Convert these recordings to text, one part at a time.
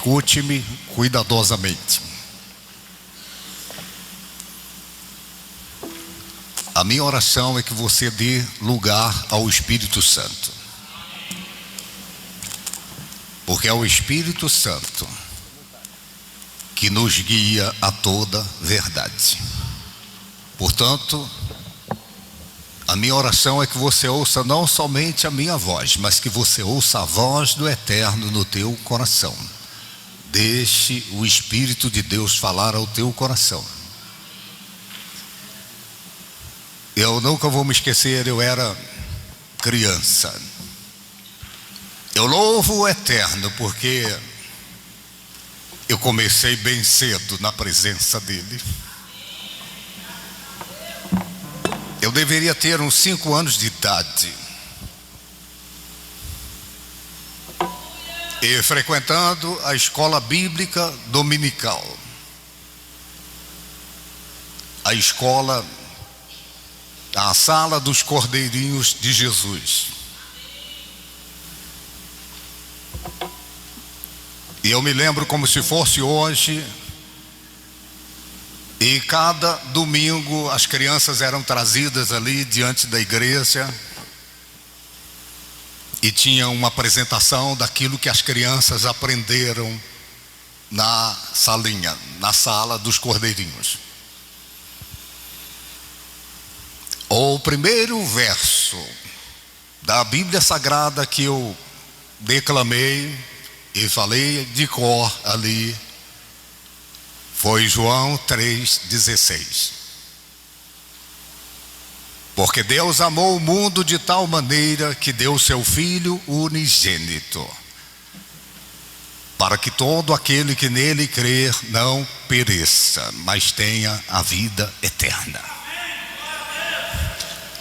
escute-me cuidadosamente. A minha oração é que você dê lugar ao Espírito Santo, porque é o Espírito Santo que nos guia a toda verdade. Portanto, a minha oração é que você ouça não somente a minha voz, mas que você ouça a voz do Eterno no teu coração. Deixe o Espírito de Deus falar ao teu coração. Eu nunca vou me esquecer, eu era criança. Eu louvo o Eterno porque eu comecei bem cedo na presença dEle. Eu deveria ter uns 5 anos de idade. E frequentando a escola bíblica dominical. A sala dos Cordeirinhos de Jesus. E eu me lembro como se fosse hoje. E cada domingo as crianças eram trazidas ali diante da igreja. E tinha uma apresentação daquilo que as crianças aprenderam na salinha, na sala dos Cordeirinhos. O primeiro verso da Bíblia Sagrada que eu declamei e falei de cor ali foi João 3,16. Porque Deus amou o mundo de tal maneira que deu seu Filho unigênito, para que todo aquele que nele crer não pereça, mas tenha a vida eterna.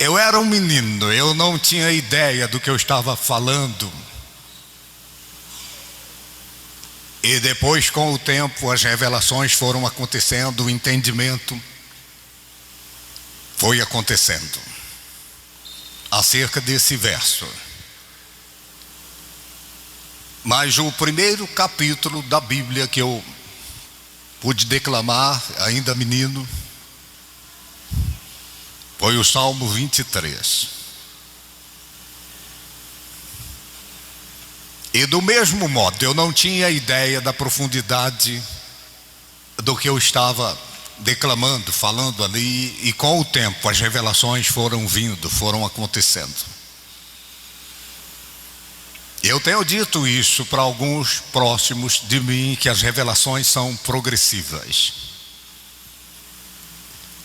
Eu era um menino, eu não tinha ideia do que eu estava falando. E depois, com o tempo, as revelações foram acontecendo, o entendimento foi acontecendo acerca desse verso. Mas o primeiro capítulo da Bíblia que eu pude declamar, ainda menino, foi o Salmo 23. E do mesmo modo, eu não tinha ideia da profundidade do que eu estava declamando, falando ali. E com o tempo, as revelações foram vindo, foram acontecendo. Eu tenho dito isso para alguns próximos de mim, que as revelações são progressivas.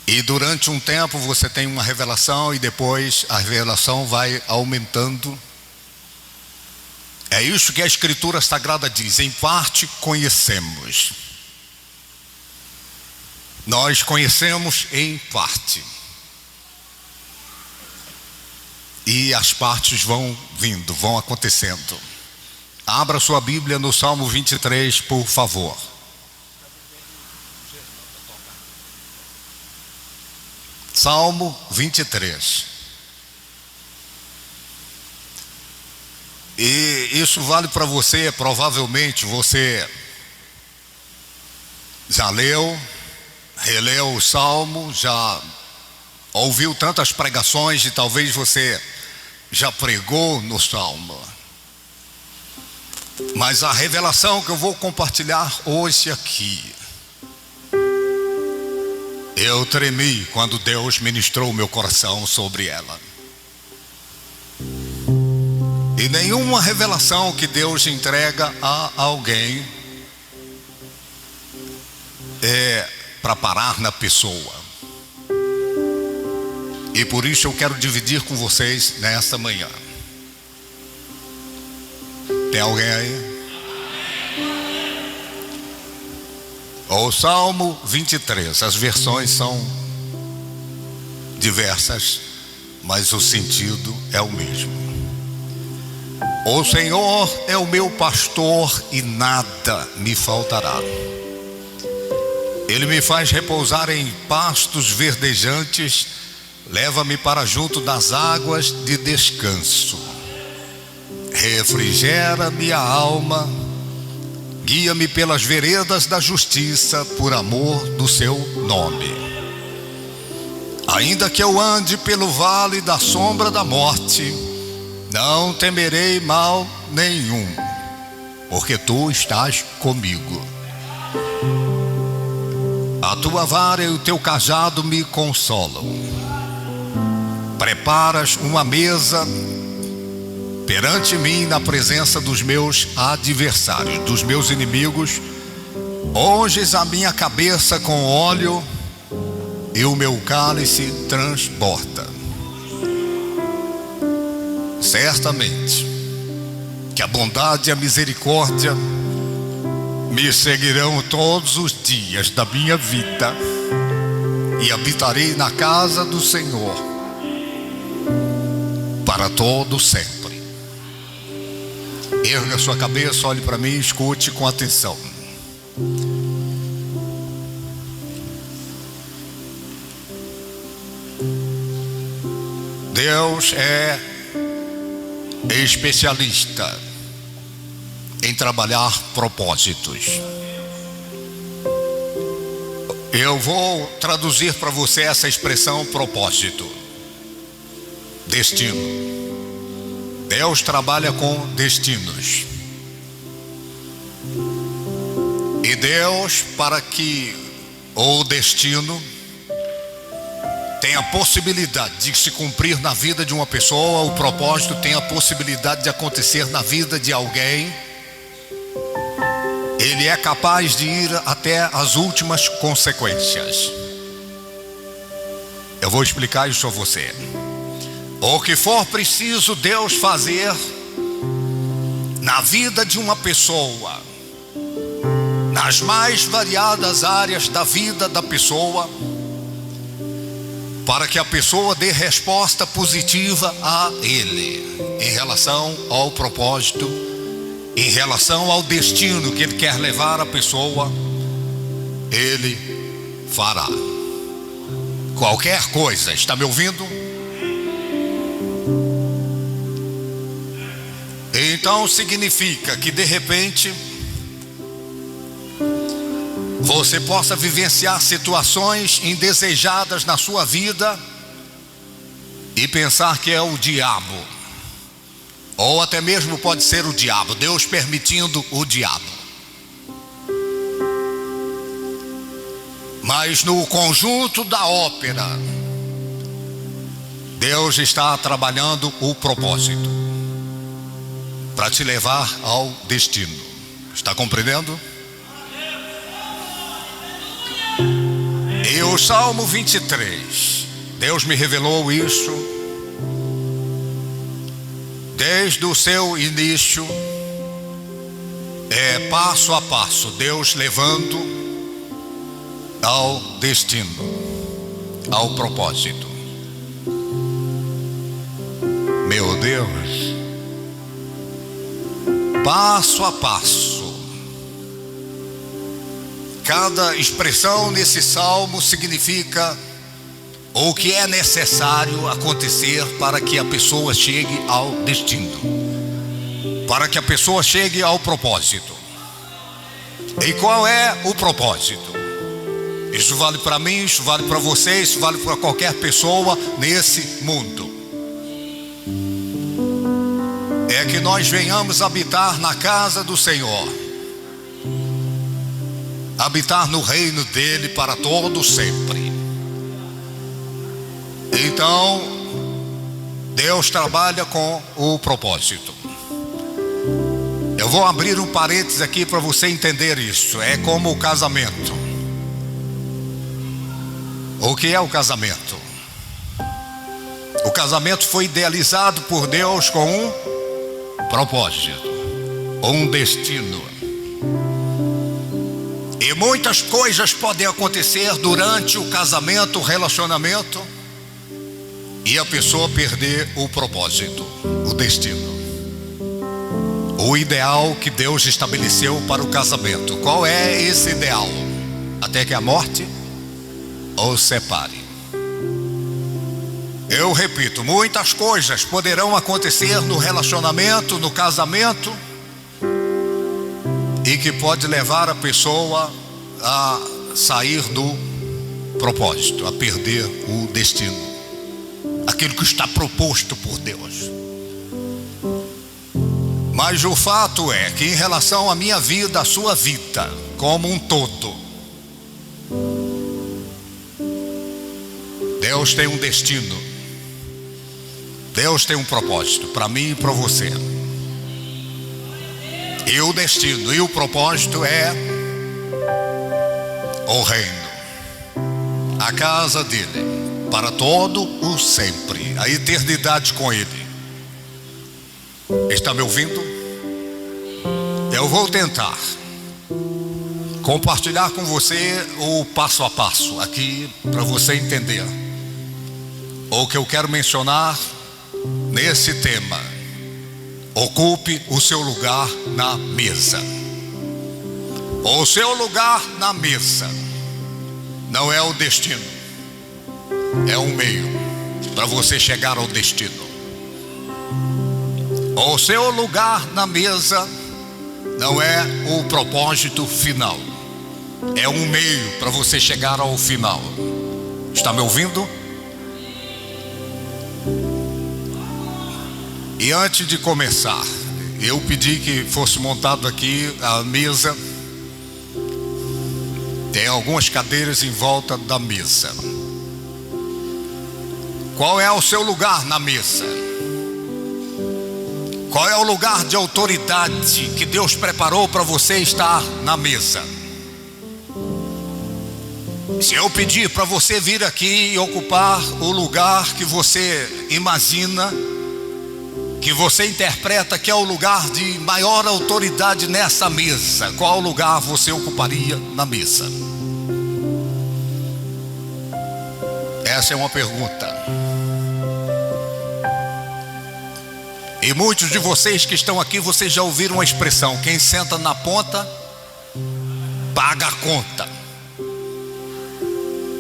E durante um tempo você tem uma revelação e depois a revelação vai aumentando. É isso que a Escritura Sagrada diz: em parte conhecemos. Nós conhecemos em parte. E as partes vão vindo, vão acontecendo. Abra sua Bíblia no Salmo 23, por favor. Salmo 23. E isso vale para você, provavelmente você já leu, releu o Salmo, já ouviu tantas pregações e talvez você já pregou no Salmo. Mas a revelação que eu vou compartilhar hoje aqui, eu tremi quando Deus ministrou o meu coração sobre ela. E nenhuma revelação que Deus entrega a alguém é para parar na pessoa. E por isso eu quero dividir com vocês nesta manhã. Tem alguém aí? O Salmo 23, as versões são diversas, mas o sentido é o mesmo. O Senhor é o meu pastor e nada me faltará. Ele me faz repousar em pastos verdejantes, leva-me para junto das águas de descanso. Refrigera minha alma, Guia-me pelas veredas da justiça, por amor do seu nome. Ainda que eu ande pelo vale da sombra da morte, não temerei mal nenhum, porque tu estás comigo. A tua vara e o teu cajado me consolam. Preparas uma mesa perante mim na presença dos meus adversários, dos meus inimigos. Unges a minha cabeça com óleo e o meu cálice transborda. Certamente que a bondade e a misericórdia me seguirão todos os dias da minha vida, e habitarei na casa do Senhor para todo sempre. Erga sua cabeça, olhe para mim e escute com atenção. Deus é especialista em trabalhar propósitos. Eu vou traduzir para você essa expressão propósito. Destino. Deus trabalha com destinos. E Deus, para que o destino tenha a possibilidade de se cumprir na vida de uma pessoa, o propósito tem a possibilidade de acontecer na vida de alguém, Ele é capaz de ir até as últimas consequências. Eu vou explicar isso a você. O que for preciso Deus fazer na vida de uma pessoa, nas mais variadas áreas da vida da pessoa, para que a pessoa dê resposta positiva a Ele, em relação ao propósito, em relação ao destino que Ele quer levar a pessoa, Ele fará. Qualquer coisa, está me ouvindo? Então significa que de repente você possa vivenciar situações indesejadas na sua vida e pensar que é o diabo, ou até mesmo pode ser o diabo, Deus permitindo o diabo. Mas no conjunto da ópera, Deus está trabalhando o propósito para te levar ao destino. Está compreendendo? E o Salmo 23, Deus me revelou isso desde o seu início, passo a passo, Deus levando ao destino, ao propósito. Meu Deus, passo a passo. Cada expressão nesse salmo significa o que é necessário acontecer para que a pessoa chegue ao destino, para que a pessoa chegue ao propósito. E qual é o propósito? Isso vale para mim, isso vale para você, isso vale para qualquer pessoa nesse mundo. É que nós venhamos habitar na casa do Senhor, habitar no reino dele para todo sempre. Então Deus trabalha com o propósito. Eu vou abrir um parênteses aqui para você entender isso. É como o casamento. O que é o casamento? O casamento foi idealizado por Deus com um propósito, um destino. E muitas coisas podem acontecer durante o casamento, o relacionamento, e a pessoa perder o propósito, o destino, o ideal que Deus estabeleceu para o casamento. Qual é esse ideal? Até que a morte os separe. Eu repito, muitas coisas poderão acontecer no relacionamento, no casamento, e que pode levar a pessoa a sair do propósito, a perder o destino, aquilo que está proposto por Deus. Mas o fato é que em relação à minha vida, à sua vida como um todo, Deus tem um destino, Deus tem um propósito para mim e para você. E o destino e o propósito é o reino, a casa dele, para todo o sempre, a eternidade com ele. Está me ouvindo? Eu vou tentar compartilhar com você o passo a passo aqui, para você entender o que eu quero mencionar nesse tema. Ocupe o seu lugar na mesa. O seu lugar na mesa não é o destino, é um meio para você chegar ao destino. O seu lugar na mesa não é o propósito final, é um meio para você chegar ao final. Está me ouvindo? E antes de começar, eu pedi que fosse montado aqui a mesa. Tem algumas cadeiras em volta da mesa. Qual é o seu lugar na mesa? Qual é o lugar de autoridade que Deus preparou para você estar na mesa? Se eu pedir para você vir aqui e ocupar o lugar que você imagina, que você interpreta que é o lugar de maior autoridade nessa mesa, qual lugar você ocuparia na mesa? Essa é uma pergunta. E muitos de vocês que estão aqui, vocês já ouviram a expressão: quem senta na ponta, paga a conta.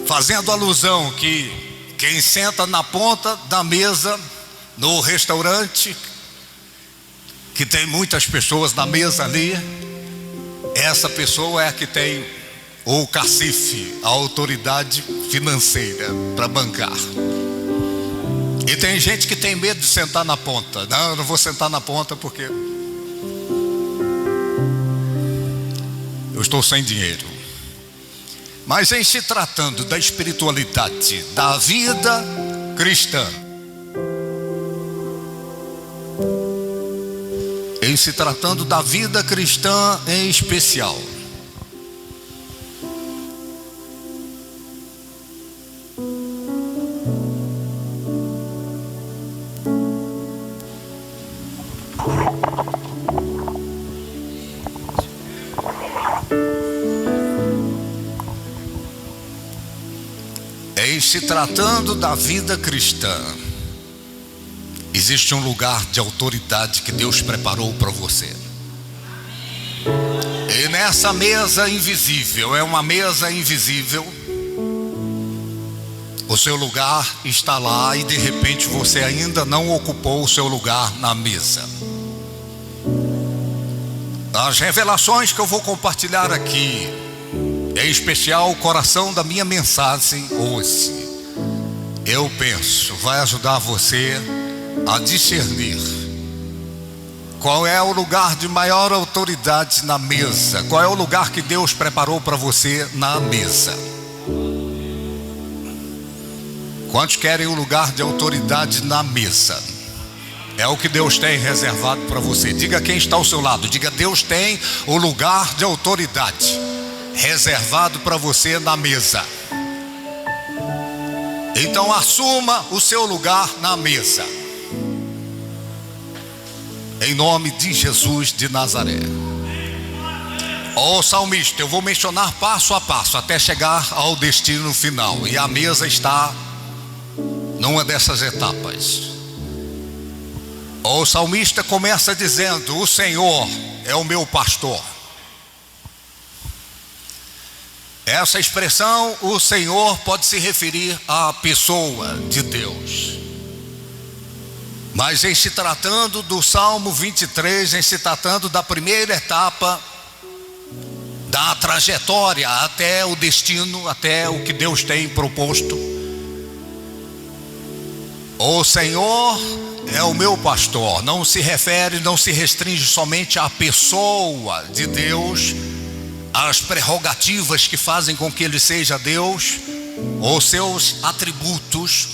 Fazendo alusão que quem senta na ponta da mesa no restaurante, que tem muitas pessoas na mesa ali, essa pessoa é a que tem o cacife, a autoridade financeira para bancar. E tem gente que tem medo de sentar na ponta. Não, eu não vou sentar na ponta porque eu estou sem dinheiro. Mas em se tratando da espiritualidade, da vida cristã, em se tratando da vida cristã em especial, se tratando da vida cristã, existe um lugar de autoridade que Deus preparou para você. E nessa mesa invisível, é uma mesa invisível, o seu lugar está lá e de repente você ainda não ocupou o seu lugar na mesa. As revelações que eu vou compartilhar aqui, em especial o coração da minha mensagem hoje, eu penso, vai ajudar você a discernir qual é o lugar de maior autoridade na mesa, qual é o lugar que Deus preparou para você na mesa. Quantos querem o lugar de autoridade na mesa? É o que Deus tem reservado para você. Diga quem está ao seu lado, diga: Deus tem o lugar de autoridade reservado para você na mesa. Então assuma o seu lugar na mesa, em nome de Jesus de Nazaré. Ó salmista, eu vou mencionar passo a passo até chegar ao destino final, e a mesa está numa dessas etapas. O salmista começa dizendo: o Senhor é o meu pastor. Essa expressão, o Senhor, pode se referir à pessoa de Deus. Mas em se tratando do Salmo 23, em se tratando da primeira etapa da trajetória até o destino, até o que Deus tem proposto. O Senhor é o meu pastor. Não se refere, não se restringe somente à pessoa de Deus, às prerrogativas que fazem com que Ele seja Deus, ou seus atributos,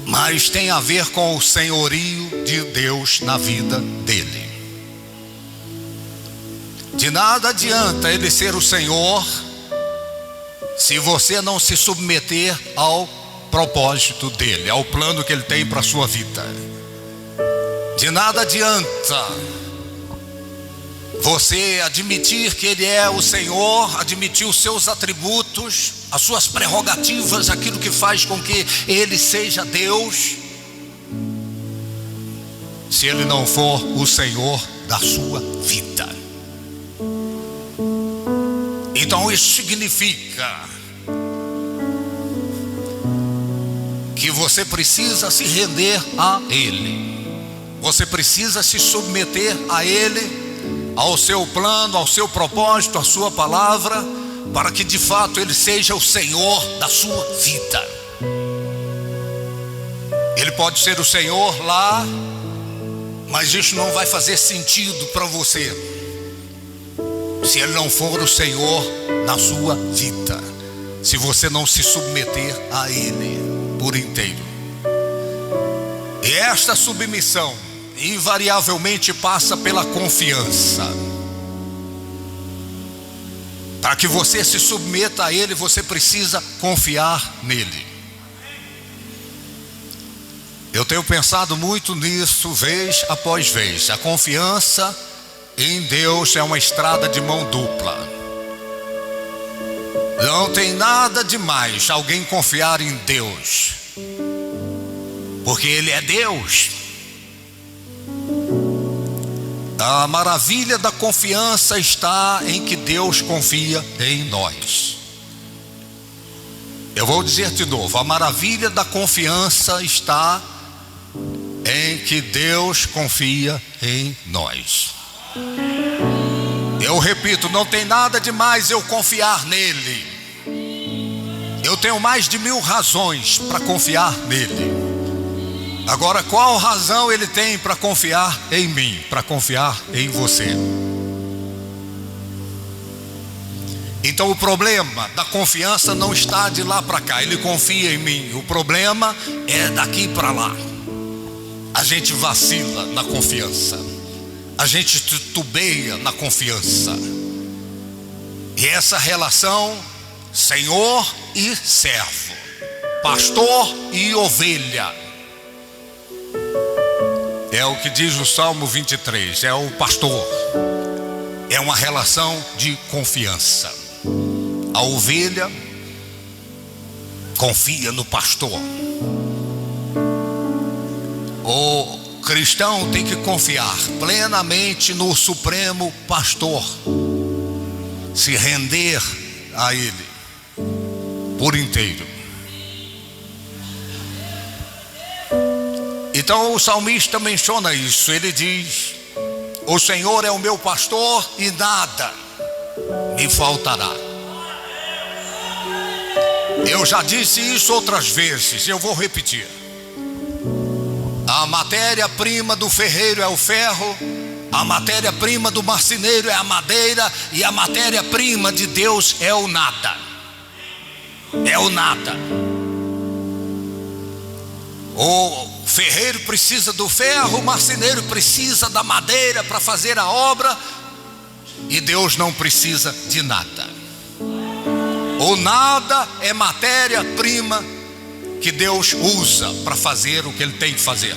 mas tem a ver com o senhorio de Deus na vida dele. De nada adianta Ele ser o Senhor se você não se submeter ao propósito dele, ao plano que Ele tem para a sua vida. De nada adianta você admitir que Ele é o Senhor, admitir os seus atributos, as suas prerrogativas, aquilo que faz com que Ele seja Deus, se Ele não for o Senhor da sua vida. Então isso significa que você precisa se render a Ele, você precisa se submeter a Ele, ao seu plano, ao seu propósito, à sua palavra, para que de fato Ele seja o Senhor da sua vida. Ele pode ser o Senhor lá, mas isso não vai fazer sentido para você se Ele não for o Senhor na sua vida, se você não se submeter a Ele por inteiro. E esta submissão invariavelmente passa pela confiança. Para que você se submeta a Ele, você precisa confiar nele. Eu tenho pensado muito nisso, vez após vez. A confiança em Deus é uma estrada de mão dupla. Não tem nada demais alguém confiar em Deus, porque Ele é Deus. A maravilha da confiança está em que Deus confia em nós. Eu vou dizer de novo: a maravilha da confiança está em que Deus confia em nós. Eu repito, não tem nada demais eu confiar nele. Eu tenho mais de 1000 razões para confiar nele. Agora, qual razão ele tem para confiar em mim, para confiar em você? Então o problema da confiança não está de lá para cá. Ele confia em mim. O problema é daqui para lá. A gente vacila na confiança. A gente titubeia na confiança. E essa relação Senhor e servo, pastor e ovelha, é o que diz o Salmo 23, é o pastor. É uma relação de confiança. A ovelha confia no pastor. O cristão tem que confiar plenamente no supremo pastor, se render a ele por inteiro. Então o salmista menciona isso. Ele diz: o Senhor é o meu pastor e nada me faltará. Eu já disse isso outras vezes, eu vou repetir. A matéria-prima do ferreiro é o ferro, a matéria-prima do marceneiro é a madeira, e a matéria-prima de Deus é o nada. É o nada. O ferreiro precisa do ferro, o marceneiro precisa da madeira para fazer a obra, e Deus não precisa de nada. O nada é matéria-prima que Deus usa para fazer o que Ele tem que fazer.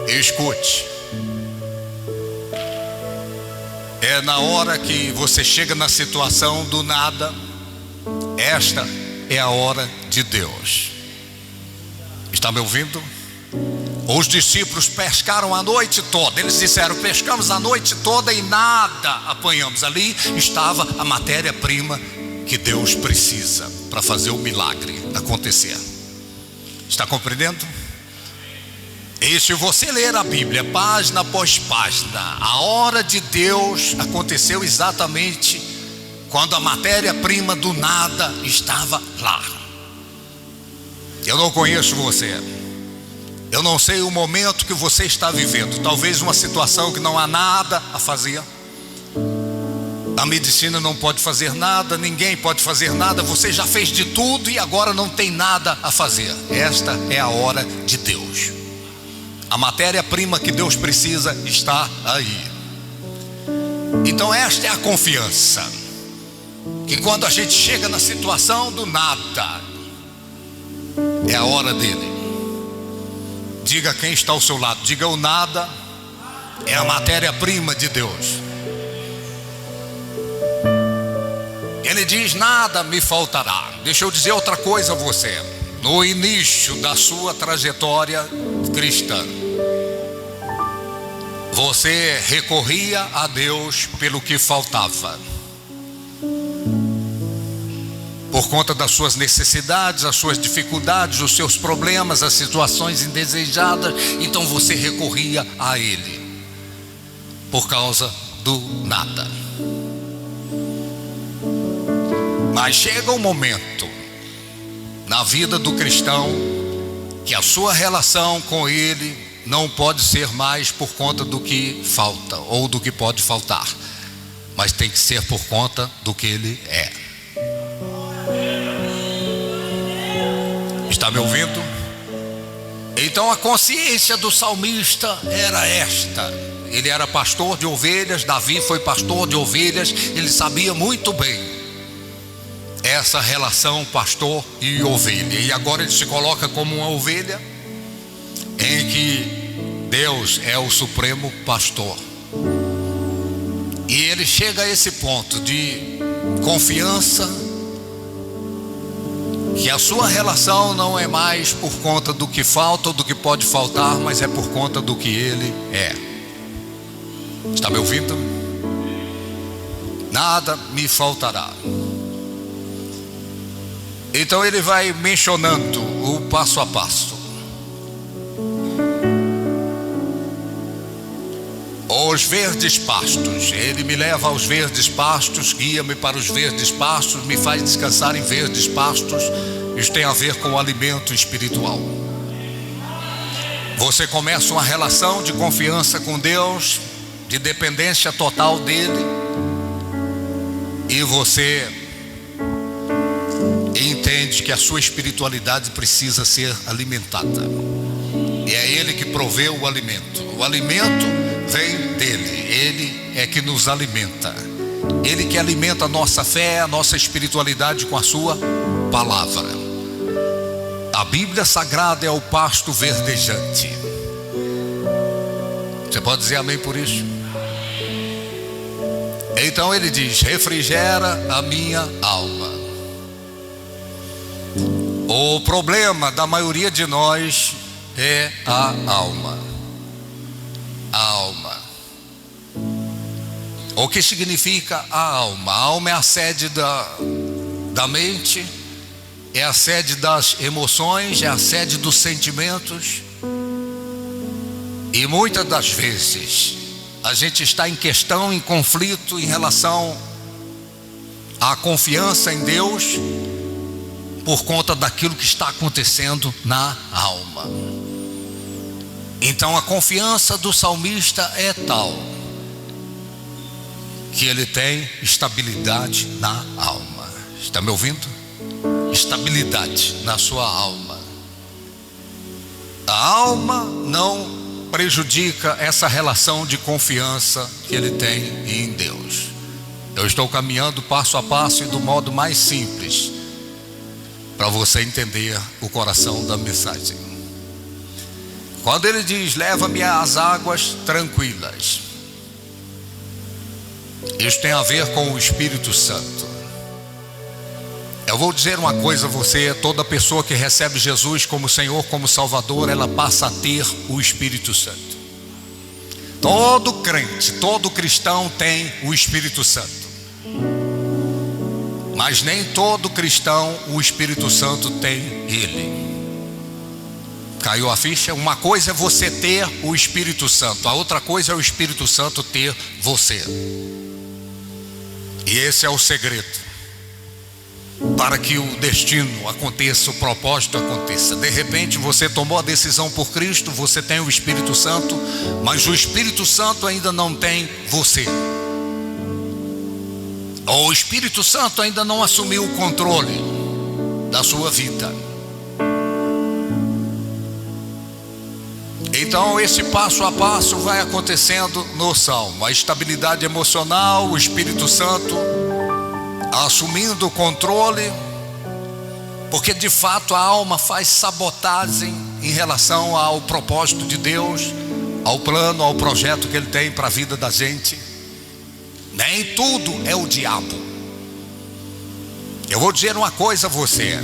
Escute, é na hora que você chega na situação do nada, esta é a hora de Deus. Está me ouvindo? Os discípulos pescaram a noite toda. Eles disseram: pescamos a noite toda e nada apanhamos. Ali estava a matéria-prima que Deus precisa para fazer o milagre acontecer. Está compreendendo? E se você ler a Bíblia, página após página, a hora de Deus aconteceu exatamente quando a matéria-prima do nada estava lá. Eu não conheço você, eu não sei o momento que você está vivendo. Talvez uma situação que não há nada a fazer. A medicina não pode fazer nada, ninguém pode fazer nada. Você já fez de tudo e agora não tem nada a fazer. Esta é a hora de Deus. A matéria-prima que Deus precisa está aí. Então esta é a confiança, que quando a gente chega na situação do nada, é a hora dele. Diga quem está ao seu lado, diga: o nada é a matéria-prima de Deus. Ele diz: nada me faltará. Deixa eu dizer outra coisa a você. No início da sua trajetória cristã, você recorria a Deus pelo que faltava, por conta das suas necessidades, as suas dificuldades, os seus problemas, as situações indesejadas. Então você recorria a Ele por causa do nada. Mas chega um momento na vida do cristão que a sua relação com Ele não pode ser mais por conta do que falta ou do que pode faltar, mas tem que ser por conta do que Ele é. Está me ouvindo? Então a consciência do salmista era esta. Ele era pastor de ovelhas, Davi foi pastor de ovelhas, ele sabia muito bem essa relação pastor e ovelha. E agora ele se coloca como uma ovelha em que Deus é o supremo pastor. E ele chega a esse ponto de confiança, que a sua relação não é mais por conta do que falta ou do que pode faltar, mas é por conta do que ele é. Está me ouvindo? Nada me faltará. Então ele vai mencionando o passo a passo. Os verdes pastos, Ele me leva aos verdes pastos, guia-me para os verdes pastos, me faz descansar em verdes pastos. Isso tem a ver com o alimento espiritual. Você começa uma relação de confiança com Deus, de dependência total dEle, e você entende que a sua espiritualidade precisa ser alimentada. E é Ele que provê o alimento. O alimento vem dEle. Ele é que nos alimenta. Ele que alimenta a nossa fé, a nossa espiritualidade com a sua palavra. A Bíblia Sagrada é o pasto verdejante. Você pode dizer amém por isso? Então ele diz: refrigera a minha alma. O problema da maioria de nós é a alma. A alma. O que significa a alma? A alma é a sede da mente, é a sede das emoções, é a sede dos sentimentos. E muitas das vezes a gente está em questão, em conflito em relação à confiança em Deus, por conta daquilo que está acontecendo na alma. Então a confiança do salmista é tal que ele tem estabilidade na alma. Está me ouvindo? Estabilidade na sua alma. A alma não prejudica essa relação de confiança que ele tem em Deus. Eu estou caminhando passo a passo e do modo mais simples, para você entender o coração da mensagem. Quando ele diz: leva-me às águas tranquilas, isso tem a ver com o Espírito Santo. Eu vou dizer uma coisa a você: toda pessoa que recebe Jesus como Senhor, como Salvador, ela passa a ter o Espírito Santo. Todo crente, todo cristão tem o Espírito Santo. Mas nem todo cristão o Espírito Santo tem ele. Caiu a ficha? Uma coisa é você ter o Espírito Santo, a outra coisa é o Espírito Santo ter você. E esse é o segredo para que o destino aconteça, o propósito aconteça. De repente você tomou a decisão por Cristo, você tem o Espírito Santo, mas o Espírito Santo ainda não tem você. Ou o Espírito Santo ainda não assumiu o controle da sua vida. Então esse passo a passo vai acontecendo no Salmo. A estabilidade emocional, o Espírito Santo assumindo o controle, porque de fato a alma faz sabotagem em relação ao propósito de Deus, ao plano, ao projeto que Ele tem para a vida da gente. Nem tudo é o diabo. Eu vou dizer uma coisa a você: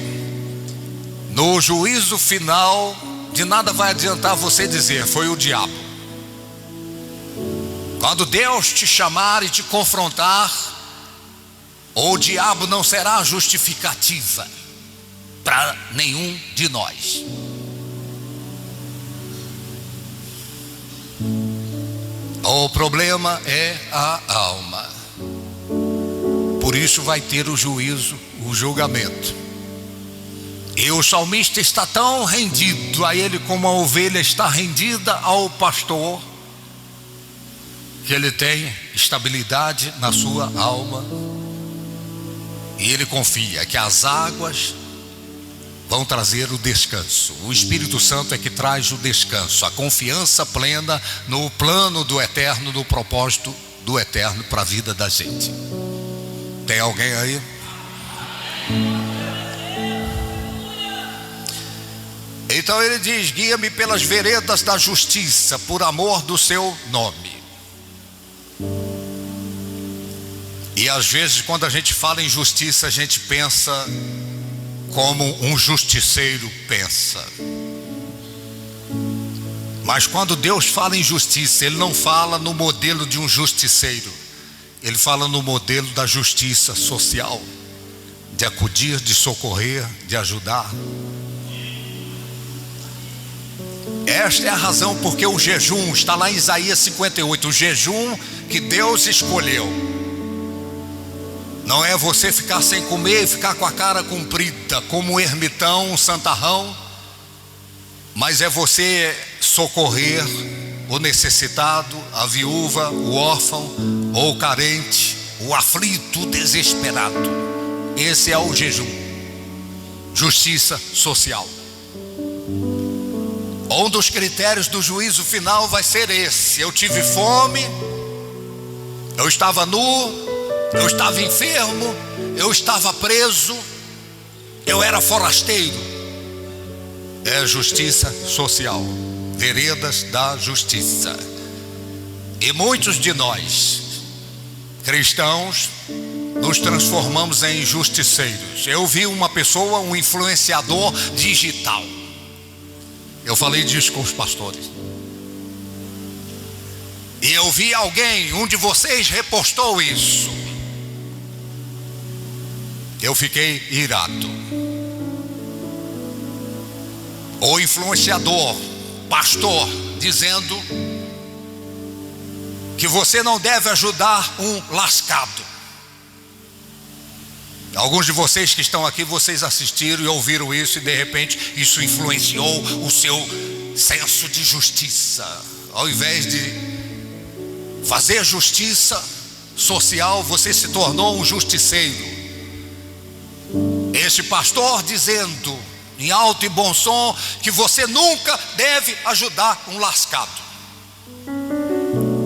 no juízo final, de nada vai adiantar você dizer foi o diabo. Quando Deus te chamar e te confrontar, o diabo não será justificativa para nenhum de nós. O problema é a alma. Por isso vai ter o juízo, o julgamento. E o salmista está tão rendido a ele como a ovelha está rendida ao pastor, que ele tem estabilidade na sua alma. E ele confia que as águas vão trazer o descanso. O Espírito Santo é que traz o descanso, a confiança plena no plano do eterno, no propósito do eterno para a vida da gente. Tem alguém aí? Então ele diz: guia-me pelas veredas da justiça, por amor do seu nome. E às vezes quando a gente fala em justiça, a gente pensa como um justiceiro pensa. Mas quando Deus fala em justiça, Ele não fala no modelo de um justiceiro, Ele fala no modelo da justiça social, de acudir, de socorrer, de ajudar. Esta é a razão porque o jejum, está lá em Isaías 58, o jejum que Deus escolheu. Não é você ficar sem comer e ficar com a cara comprida, como um ermitão, um santarrão, mas é você socorrer o necessitado, a viúva, o órfão, ou o carente, o aflito, o desesperado. Esse é o jejum, justiça social. Um dos critérios do juízo final vai ser esse: eu tive fome, eu estava nu, eu estava enfermo, eu estava preso, eu era forasteiro. É justiça social, veredas da justiça. E muitos de nós, cristãos, nos transformamos em justiceiros. Eu vi uma pessoa, um influenciador digital. Eu falei disso com os pastores. E eu vi alguém, um de vocês repostou isso. Eu fiquei irado. O influenciador, pastor, dizendo que você não deve ajudar um lascado. Alguns de vocês que estão aqui, vocês assistiram e ouviram isso, e de repente isso influenciou o seu senso de justiça. Ao invés de fazer justiça social, você se tornou um justiceiro. Este pastor dizendo em alto e bom som que você nunca deve ajudar um lascado,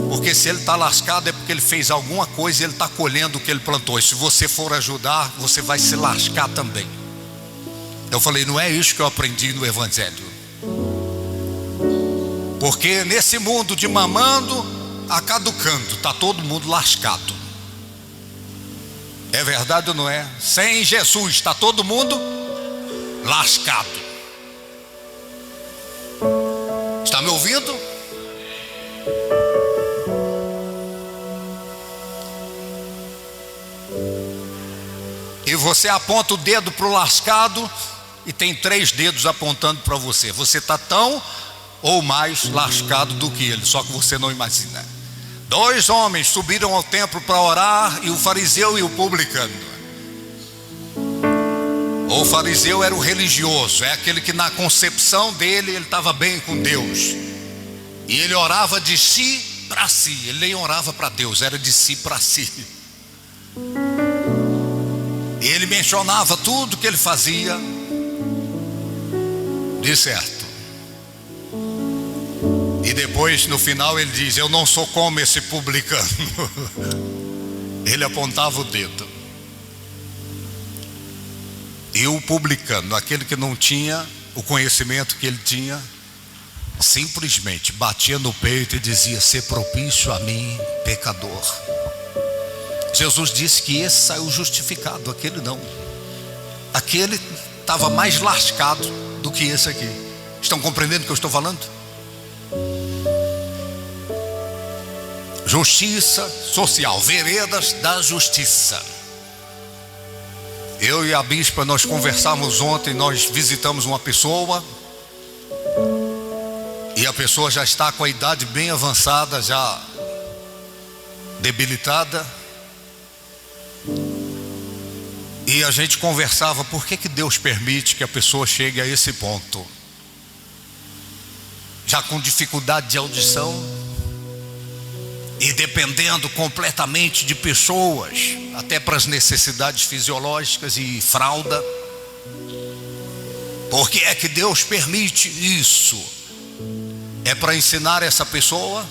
porque se ele está lascado é porque ele fez alguma coisa e ele está colhendo o que ele plantou. E se você for ajudar, você vai se lascar também. Eu falei: não é isso que eu aprendi no Evangelho, porque nesse mundo de mamando a caducando, está todo mundo lascado. É verdade ou não é? Sem Jesus está todo mundo lascado. Está me ouvindo? E você aponta o dedo para o lascado e tem 3 dedos apontando para você. Você está tão ou mais lascado do que ele, só que você não imagina. 2 homens subiram ao templo para orar, e o fariseu e o publicano. O fariseu era o religioso, é aquele que na concepção dele ele estava bem com Deus, e ele orava de si para si. Ele nem orava para Deus, era de si para si. E ele mencionava tudo que ele fazia de certo. E depois no final ele diz: eu não sou como esse publicano. Ele apontava o dedo. E o publicano, aquele que não tinha o conhecimento que ele tinha, simplesmente batia no peito e dizia: ser propício a mim, pecador. Jesus disse que esse saiu justificado, aquele não. Aquele estava mais lascado do que esse aqui. Estão compreendendo o que eu estou falando? Justiça social, veredas da justiça. Eu e a bispa, nós conversamos ontem, nós visitamos uma pessoa, e a pessoa já está com a idade bem avançada, já debilitada. E a gente conversava, por que Deus permite que a pessoa chegue a esse ponto? Já com dificuldade de audição, e dependendo completamente de pessoas, até para as necessidades fisiológicas e fralda. Por que é que Deus permite isso? É para ensinar essa pessoa?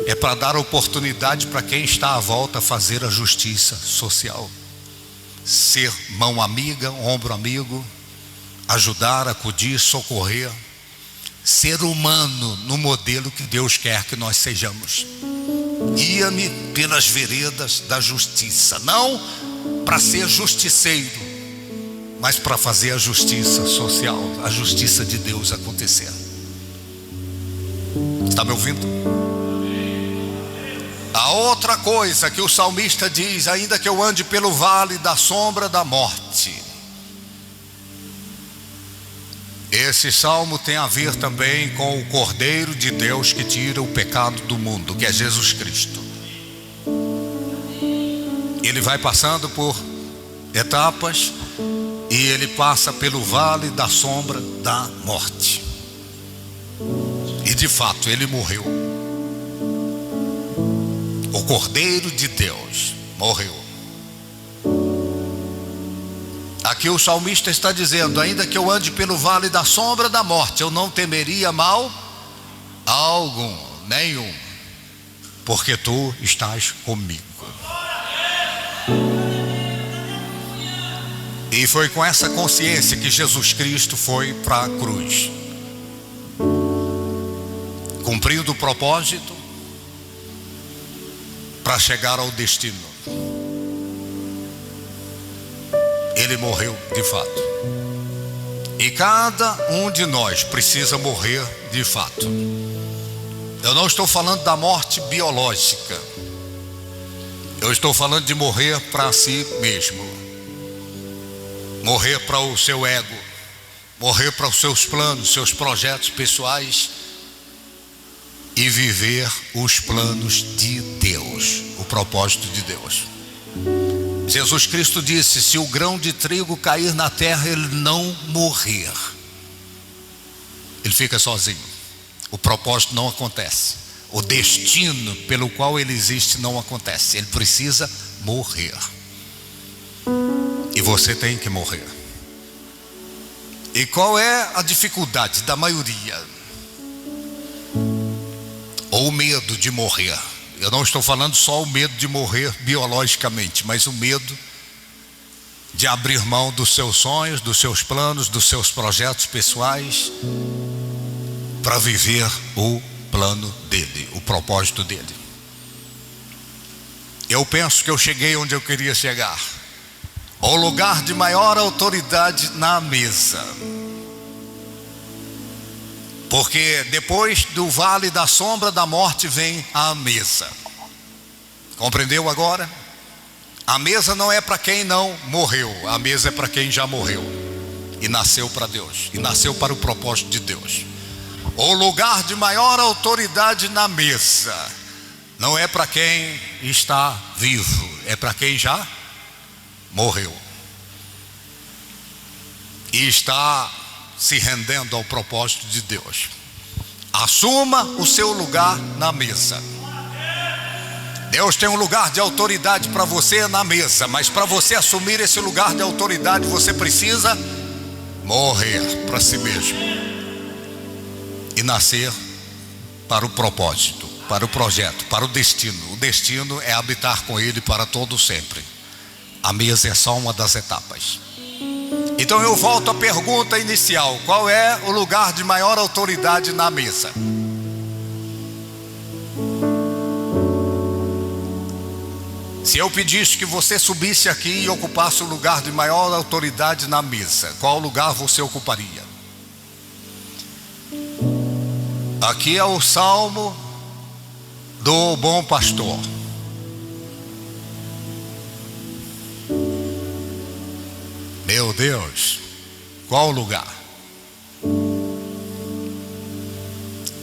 É para dar oportunidade para quem está à volta fazer a justiça social, ser mão amiga, ombro amigo, ajudar, acudir, socorrer, ser humano no modelo que Deus quer que nós sejamos. Guia-me pelas veredas da justiça, não para ser justiceiro, mas para fazer a justiça social, a justiça de Deus acontecer. Está me ouvindo? A outra coisa que o salmista diz: ainda que eu ande pelo vale da sombra da morte. Esse salmo tem a ver também com o Cordeiro de Deus que tira o pecado do mundo, que é Jesus Cristo. Ele vai passando por etapas, e ele passa pelo vale da sombra da morte. E de fato ele morreu. O Cordeiro de Deus morreu. Aqui o salmista está dizendo: ainda que eu ande pelo vale da sombra da morte, eu não temeria mal algum, nenhum, porque tu estás comigo. E foi com essa consciência que Jesus Cristo foi para a cruz, cumprindo o propósito para chegar ao destino. Ele morreu de fato, e cada um de nós precisa morrer de fato. Eu não estou falando da morte biológica, eu estou falando de morrer para si mesmo, morrer para o seu ego, morrer para os seus planos, seus projetos pessoais, e viver os planos de Deus, o propósito de Deus. Jesus Cristo disse: se o grão de trigo cair na terra, ele não morrer, ele fica sozinho, o propósito não acontece, o destino pelo qual ele existe não acontece, ele precisa morrer. E você tem que morrer. E qual é a dificuldade da maioria? Ou o medo de morrer. Eu não estou falando só o medo de morrer biologicamente, mas o medo de abrir mão dos seus sonhos, dos seus planos, dos seus projetos pessoais, para viver o plano dele, o propósito dele. Eu penso que eu cheguei onde eu queria chegar, ao lugar de maior autoridade na mesa. Porque depois do vale da sombra da morte vem a mesa. Compreendeu agora? A mesa não é para quem não morreu, a mesa é para quem já morreu. e nasceu para Deus, e nasceu para o propósito de Deus. O lugar de maior autoridade na mesa não é para quem está vivo, é para quem já morreu e está se rendendo ao propósito de Deus. Assuma o seu lugar na mesa. Deus tem um lugar de autoridade para você na mesa, mas para você assumir esse lugar de autoridade, você precisa morrer para si mesmo e nascer para o propósito, para o projeto, para o destino. O destino é habitar com Ele para todo sempre. A mesa é só uma das etapas. Então eu volto à pergunta inicial: qual é o lugar de maior autoridade na mesa? Se eu pedisse que você subisse aqui e ocupasse o lugar de maior autoridade na mesa, qual lugar você ocuparia? Aqui é o Salmo do Bom Pastor. Meu Deus, qual lugar?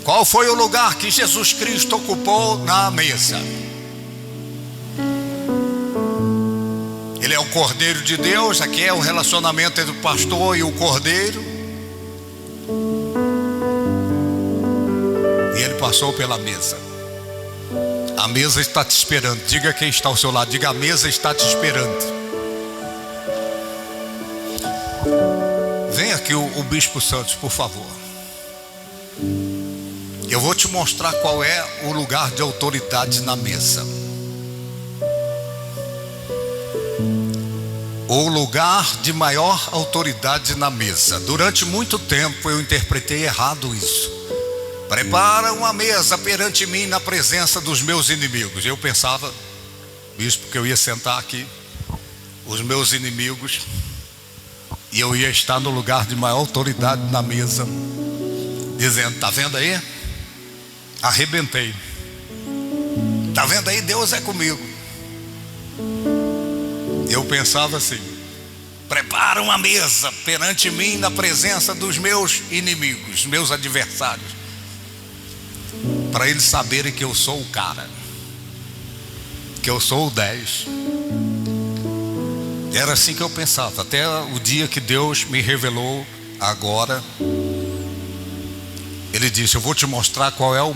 Qual foi o lugar que Jesus Cristo ocupou na mesa? Ele é o Cordeiro de Deus. Aqui é o relacionamento entre o pastor e o Cordeiro. E ele passou pela mesa. A mesa está te esperando. Diga quem está ao seu lado, diga: a mesa está te esperando. Vem aqui o Bispo Santos, por favor. Eu vou te mostrar qual é o lugar de autoridade na mesa. O lugar de maior autoridade na mesa. Durante muito tempo eu interpretei errado isso. Prepara uma mesa perante mim na presença dos meus inimigos. Eu pensava, bispo, que eu ia sentar aqui, os meus inimigos, e eu ia estar no lugar de maior autoridade na mesa, dizendo: tá vendo aí? Arrebentei. Tá vendo aí? Deus é comigo. Eu pensava assim: prepara uma mesa perante mim na presença dos meus inimigos, meus adversários, para eles saberem que eu sou o cara, que eu sou o 10. Era assim que eu pensava, até o dia que Deus me revelou agora. Ele disse: eu vou te mostrar qual é o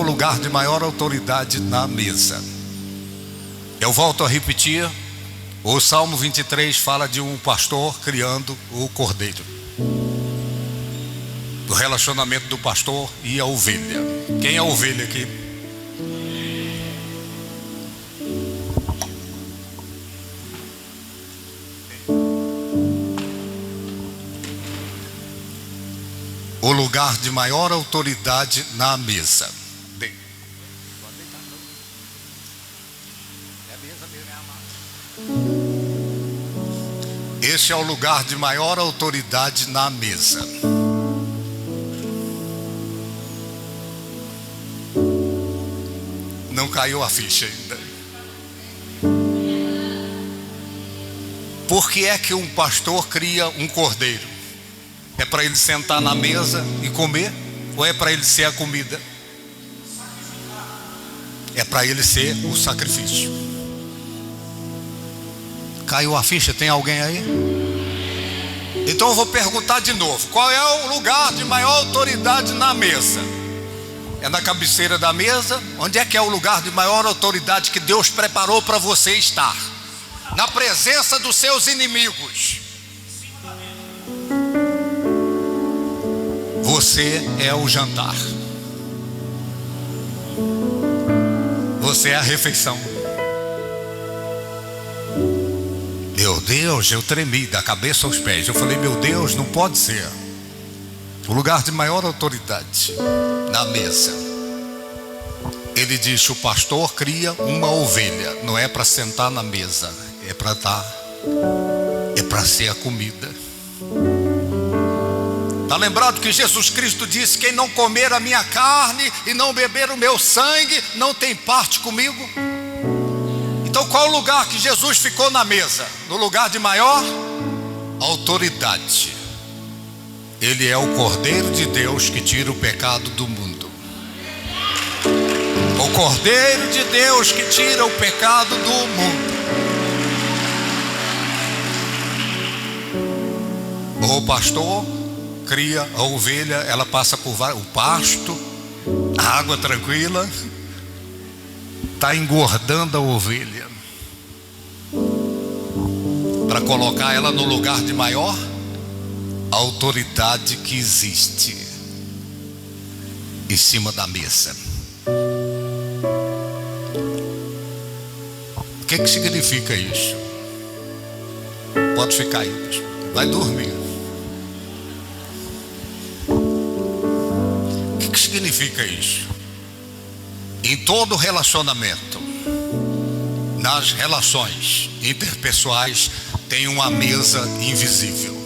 lugar de maior autoridade na mesa. Eu volto a repetir, o Salmo 23 fala de um pastor criando o cordeiro, do relacionamento do pastor e a ovelha. Quem é a ovelha aqui? O lugar de maior autoridade na mesa. Esse é o lugar de maior autoridade na mesa. Não caiu a ficha ainda. Por que é que um pastor cria um cordeiro? É para ele sentar na mesa e comer? Ou é para ele ser a comida? É para ele ser o sacrifício. Caiu a ficha? Tem alguém aí? Então eu vou perguntar de novo: qual é o lugar de maior autoridade na mesa? É na cabeceira da mesa? Onde é que é o lugar de maior autoridade que Deus preparou para você estar? Na presença dos seus inimigos. Você é o jantar. Você é a refeição. Meu Deus, eu tremi da cabeça aos pés. Eu falei: meu Deus, não pode ser. O lugar de maior autoridade na mesa. Ele disse: o pastor cria uma ovelha. Não é para sentar na mesa, é para é para ser a comida. Está lembrado que Jesus Cristo disse: quem não comer a minha carne e não beber o meu sangue não tem parte comigo? Então qual o lugar que Jesus ficou na mesa? No lugar de maior autoridade. Ele é o Cordeiro de Deus que tira o pecado do mundo. O Cordeiro de Deus que tira o pecado do mundo. O pastor cria a ovelha, ela passa por o pasto, a água tranquila, está engordando a ovelha para colocar ela no lugar de maior autoridade que existe em cima da mesa. O que significa isso? Pode ficar aí, vai dormir. O que significa isso? Em todo relacionamento, nas relações interpessoais, tem uma mesa invisível.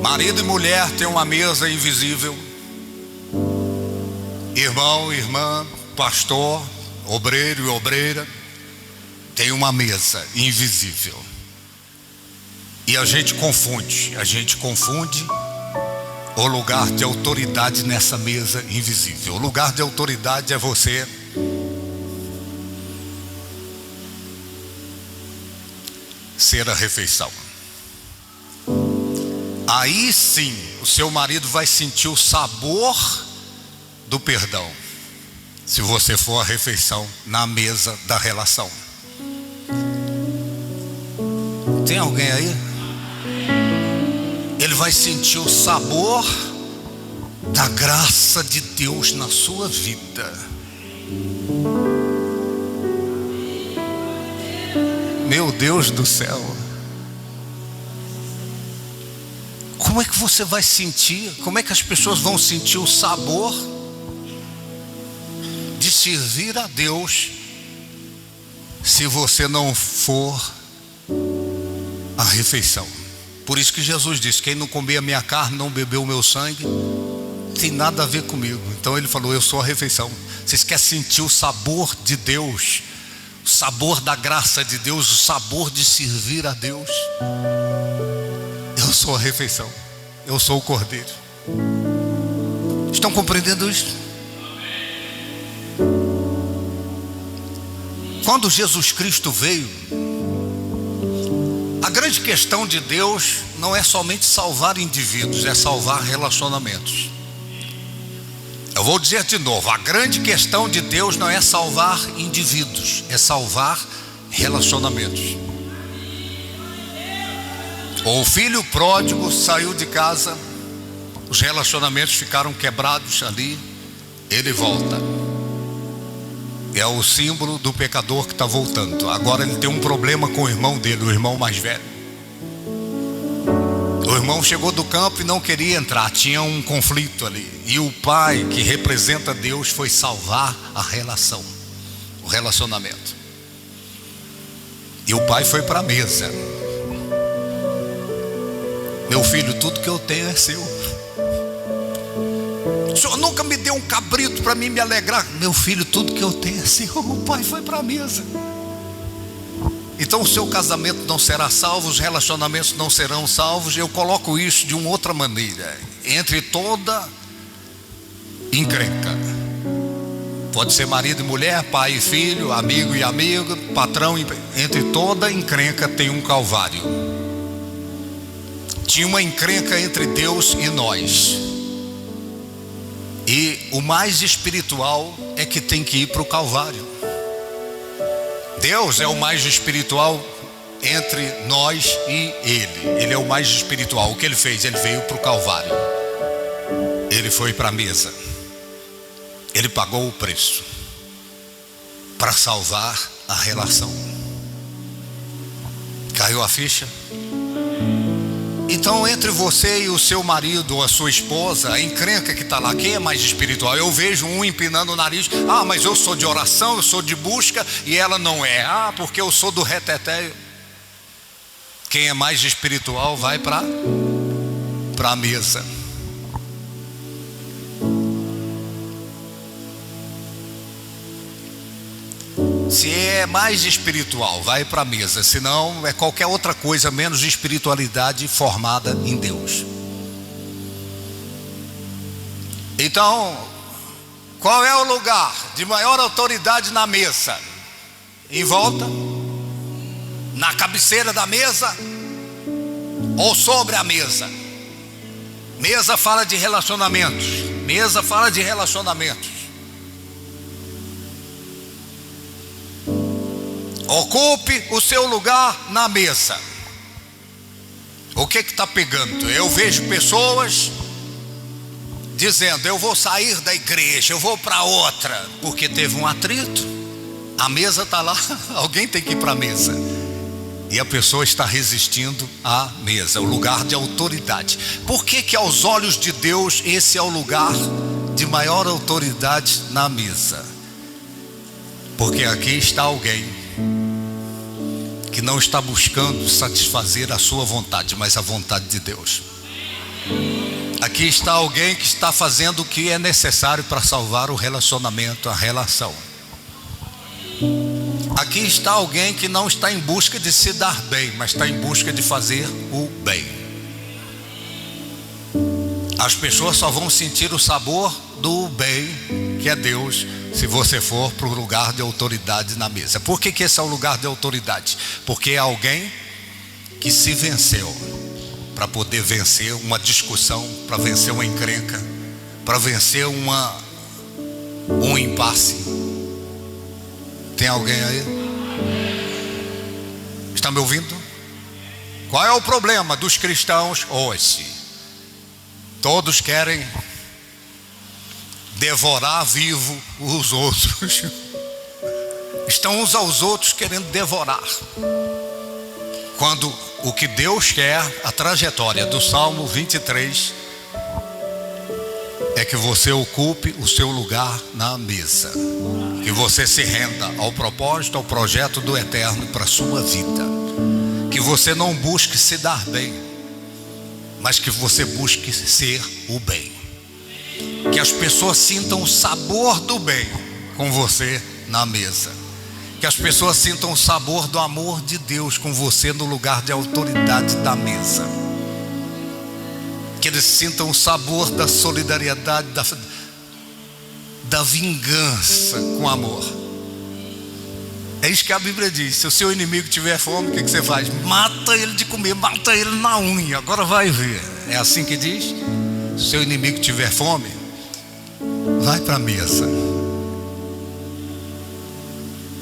Marido e mulher tem uma mesa invisível. Irmão, irmã, pastor, obreiro e obreira tem uma mesa invisível. E a gente confunde o lugar de autoridade nessa mesa invisível. O lugar de autoridade é você ser a refeição. Aí sim, o seu marido vai sentir o sabor do perdão, se você for a refeição na mesa da relação. Tem alguém aí? Ele vai sentir o sabor da graça de Deus na sua vida. Meu Deus do céu. Como é que você vai sentir? Como é que as pessoas vão sentir o sabor de servir a Deus se você não for a refeição? Por isso que Jesus disse: quem não comer a minha carne, não beber o meu sangue, tem nada a ver comigo. Então ele falou: eu sou a refeição. Vocês querem sentir o sabor de Deus, o sabor da graça de Deus, o sabor de servir a Deus? Eu sou a refeição, eu sou o Cordeiro. Estão compreendendo isso? Quando Jesus Cristo veio, a grande questão de Deus não é somente salvar indivíduos, é salvar relacionamentos. Eu vou dizer de novo: a grande questão de Deus não é salvar indivíduos, é salvar relacionamentos. O filho pródigo saiu de casa, os relacionamentos ficaram quebrados ali, ele volta. É o símbolo do pecador que está voltando. Agora ele tem um problema com o irmão dele, o irmão mais velho. O irmão chegou do campo e não queria entrar, tinha um conflito ali. E o pai, que representa Deus, foi salvar a relação, o relacionamento. E o pai foi para a mesa. Meu filho, tudo que eu tenho é seu. O senhor nunca me deu um cabrito para mim me alegrar. Meu filho, tudo que eu tenho é seu. O pai foi para a mesa. Então o seu casamento não será salvo, os relacionamentos não serão salvos. Eu coloco isso de uma outra maneira. Entre toda encrenca, pode ser marido e mulher, pai e filho, amigo e amigo, patrão e... entre toda encrenca tem um calvário. Tinha uma encrenca entre Deus e nós. E o mais espiritual é que tem que ir para o calvário. Deus é o mais espiritual entre nós e Ele. Ele é o mais espiritual. O que Ele fez? Ele veio para o calvário. Ele foi para a mesa. Ele pagou o preço para salvar a relação. Caiu a ficha? Então, entre você e o seu marido ou a sua esposa, a encrenca que está lá, quem é mais espiritual? Eu vejo um empinando o nariz: ah, mas eu sou de oração, eu sou de busca, e ela não é. Ah, porque eu sou do reteté. Quem é mais espiritual vai para a mesa. se é mais espiritual, vai para a mesa. Senão é qualquer outra coisa menos espiritualidade formada em Deus. Então, qual é o lugar de maior autoridade na mesa? Em volta? Na cabeceira da mesa? Ou sobre a mesa? Mesa fala de relacionamentos. Mesa fala de relacionamentos. Ocupe o seu lugar na mesa. O que está pegando? Eu vejo pessoas dizendo: eu vou sair da igreja, eu vou para outra, porque teve um atrito. A mesa está lá, alguém tem que ir para a mesa. E a pessoa está resistindo à mesa, o lugar de autoridade. Por que aos olhos de Deus esse é o lugar de maior autoridade na mesa? Porque aqui está alguém que não está buscando satisfazer a sua vontade, mas a vontade de Deus. Aqui está alguém que está fazendo o que é necessário para salvar o relacionamento, a relação. Aqui está alguém que não está em busca de se dar bem, mas está em busca de fazer o bem. As pessoas só vão sentir o sabor do bem, que é Deus, se você for para o lugar de autoridade na mesa. Por que esse é o lugar de autoridade? Porque é alguém que se venceu para poder vencer uma discussão, para vencer uma encrenca, para vencer um impasse. Tem alguém aí? Está me ouvindo? Qual é o problema dos cristãos hoje? Todos querem devorar vivo os outros. Estão uns aos outros querendo devorar. Quando o que Deus quer, a trajetória do Salmo 23, é que você ocupe o seu lugar na mesa. Que você se renda ao propósito, ao projeto do eterno para a sua vida. Que você não busque se dar bem, mas que você busque ser o bem. Que as pessoas sintam o sabor do bem com você na mesa. Que as pessoas sintam o sabor do amor de Deus com você no lugar de autoridade da mesa. Que eles sintam o sabor da solidariedade, da vingança com amor. É isso que a Bíblia diz. Se o seu inimigo tiver fome, o que você faz? Mata ele de comer, mata ele na unha. Agora vai ver. É assim que diz? Se o seu inimigo tiver fome, vai para a mesa.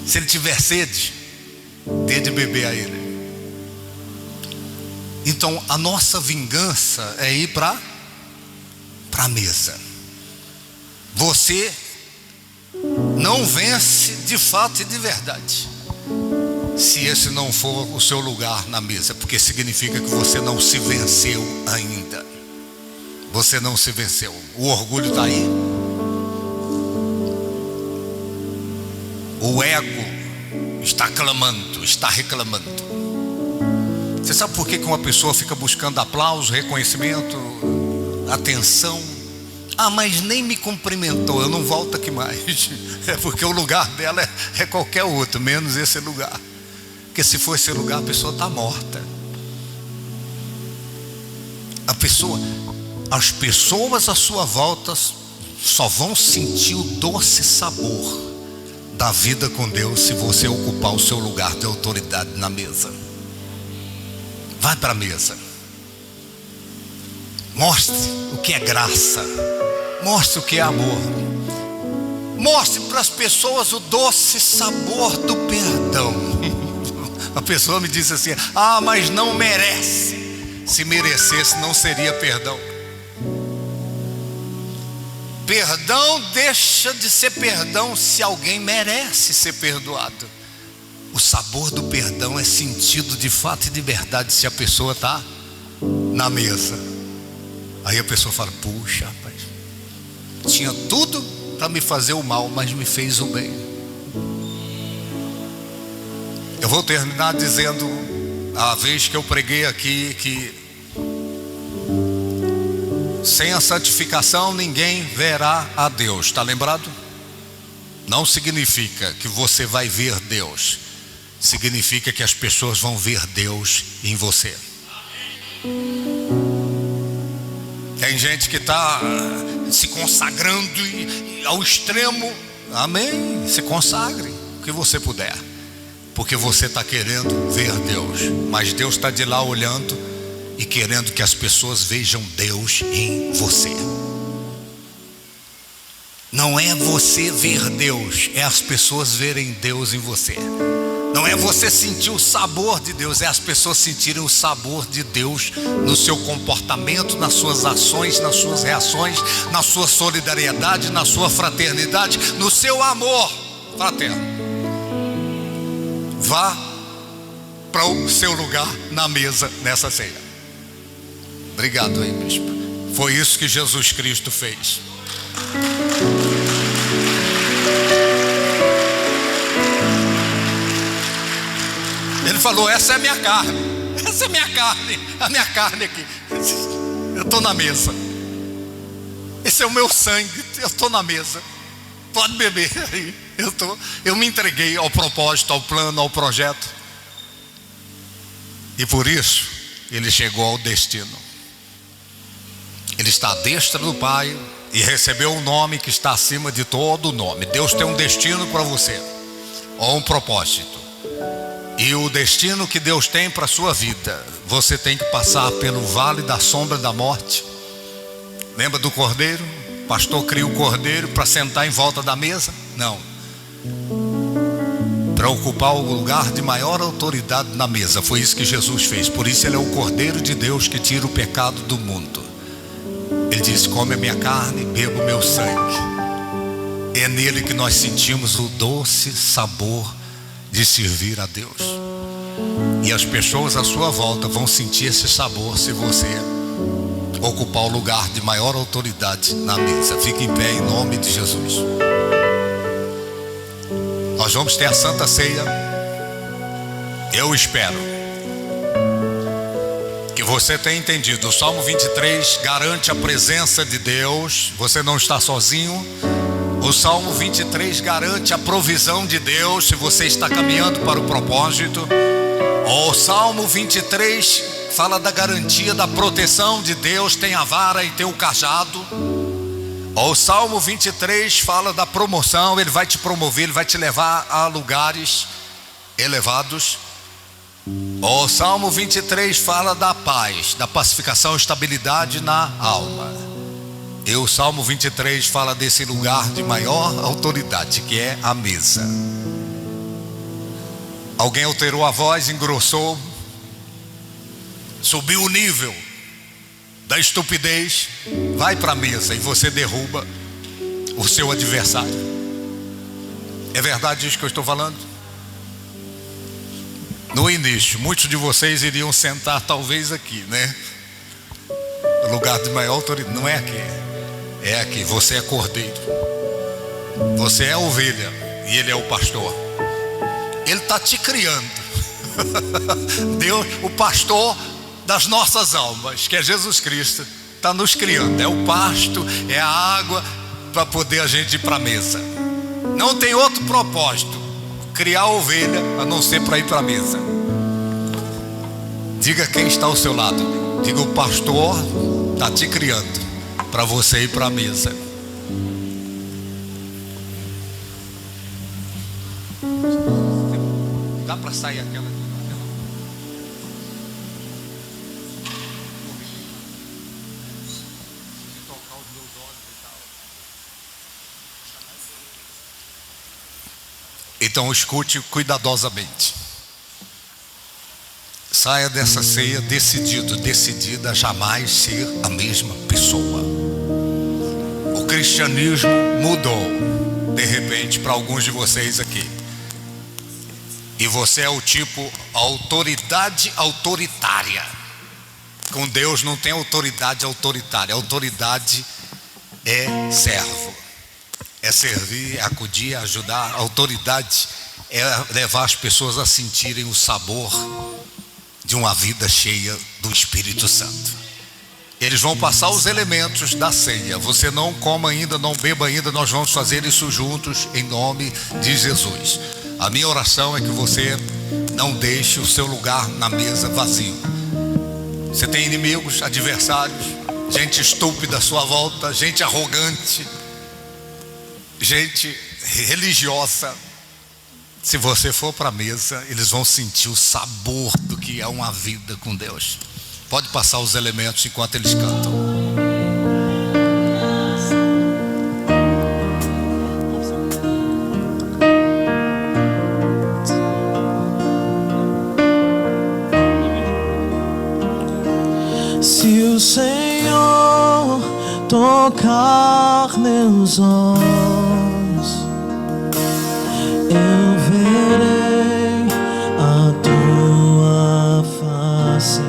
Se ele tiver sede, dê de beber a ele. Então a nossa vingança é ir para a mesa. Você não vence de fato e de verdade se esse não for o seu lugar na mesa, porque significa que você não se venceu ainda. Você não se venceu. O orgulho está aí. O ego está clamando, está reclamando. Você sabe por que uma pessoa fica buscando aplauso, reconhecimento, atenção? Ah, mas nem me cumprimentou, eu não volto aqui mais. É porque o lugar dela é qualquer outro, menos esse lugar. Porque se for esse lugar, a pessoa está morta. As pessoas à sua volta só vão sentir o doce sabor da vida com Deus se você ocupar o seu lugar de autoridade na mesa. Vai para a mesa. Mostre o que é graça. Mostre o que é amor. Mostre para as pessoas o doce sabor do perdão. A pessoa me disse assim: ah, mas não merece. Se merecesse, não seria perdão. Perdão deixa de ser perdão se alguém merece ser perdoado. O sabor do perdão é sentido de fato e de verdade se a pessoa está na mesa. Aí a pessoa fala: puxa, rapaz, tinha tudo para me fazer o mal, mas me fez o bem. Eu vou terminar dizendo a vez que eu preguei aqui que sem a santificação ninguém verá a Deus. Está lembrado? não significa que você vai ver Deus, significa que as pessoas vão ver Deus em você. Tem gente que está se consagrando ao extremo. Amém, se consagre o que você puder, porque você está querendo ver Deus, mas Deus está de lá olhando e querendo que as pessoas vejam Deus em você. Não é você ver Deus, é as pessoas verem Deus em você. Não é você sentir o sabor de Deus, é as pessoas sentirem o sabor de Deus no seu comportamento, nas suas ações, nas suas reações, na sua solidariedade, na sua fraternidade, no seu amor fraterno. Vá para o seu lugar na mesa nessa ceia. Obrigado aí, bispo. Foi isso que Jesus Cristo fez. Ele falou: essa é a minha carne, essa é a minha carne, a minha carne aqui. Eu estou na mesa. Esse é o meu sangue, eu estou na mesa. Pode beber aí. Eu me entreguei ao propósito, ao plano, ao projeto. E por isso ele chegou ao destino. Ele está à destra do Pai e recebeu um nome que está acima de todo nome. Deus tem um destino para você, ou um propósito. E o destino que Deus tem para a sua vida, você tem que passar pelo vale da sombra da morte. Lembra do cordeiro? O pastor cria o cordeiro para sentar em volta da mesa? Não. Para ocupar o lugar de maior autoridade na mesa. Foi isso que Jesus fez. Por isso ele é o Cordeiro de Deus que tira o pecado do mundo. Ele diz: come a minha carne, beba o meu sangue. É nele que nós sentimos o doce sabor de servir a Deus. E as pessoas à sua volta vão sentir esse sabor se você ocupar o lugar de maior autoridade na mesa. Fique em pé em nome de Jesus. Nós vamos ter a Santa Ceia. Eu espero que você tenha entendido. O Salmo 23 garante a presença de Deus. Você não está sozinho. O Salmo 23 garante a provisão de Deus se você está caminhando para o propósito. O Salmo 23 fala da garantia da proteção de Deus. Tem a vara e tem o cajado. O Salmo 23 fala da promoção. Ele vai te promover, ele vai te levar a lugares elevados. O Salmo 23 fala da paz, da pacificação e estabilidade na alma. E o Salmo 23 fala desse lugar de maior autoridade, que é a mesa. Alguém alterou a voz, engrossou, subiu o nível da estupidez, vai para a mesa e você derruba o seu adversário. É verdade isso que eu estou falando? No início, muitos de vocês iriam sentar talvez aqui, né? No lugar de maior autoridade. Não é aqui, é aqui. Você é cordeiro, você é ovelha e ele é o pastor. Ele está te criando. Deus, o pastor das nossas almas, que é Jesus Cristo, está nos criando. É o pasto, é a água para poder a gente ir para a mesa. Não tem outro propósito criar a ovelha a não ser para ir para a mesa. Diga quem está ao seu lado. Diga: o pastor está te criando para você ir para a mesa. Dá para sair aquela? Então escute cuidadosamente. Saia dessa ceia decidido, decidida a jamais ser a mesma pessoa. O cristianismo mudou de repente para alguns de vocês aqui. E você é o tipo autoridade autoritária. Com Deus não tem autoridade autoritária. Autoridade é servo, é servir, é acudir, é ajudar. Autoridade é levar as pessoas a sentirem o sabor de uma vida cheia do Espírito Santo. Eles vão passar os elementos da ceia. Você não coma ainda, não beba ainda. Nós vamos fazer isso juntos em nome de Jesus. A minha oração é que você não deixe o seu lugar na mesa vazio. Você tem inimigos, adversários, gente estúpida à sua volta, gente arrogante, gente religiosa. Se você for para a mesa, eles vão sentir o sabor do que é uma vida com Deus. Pode passar os elementos enquanto eles cantam. Se o Senhor tocar meus olhos, eu verei a tua face.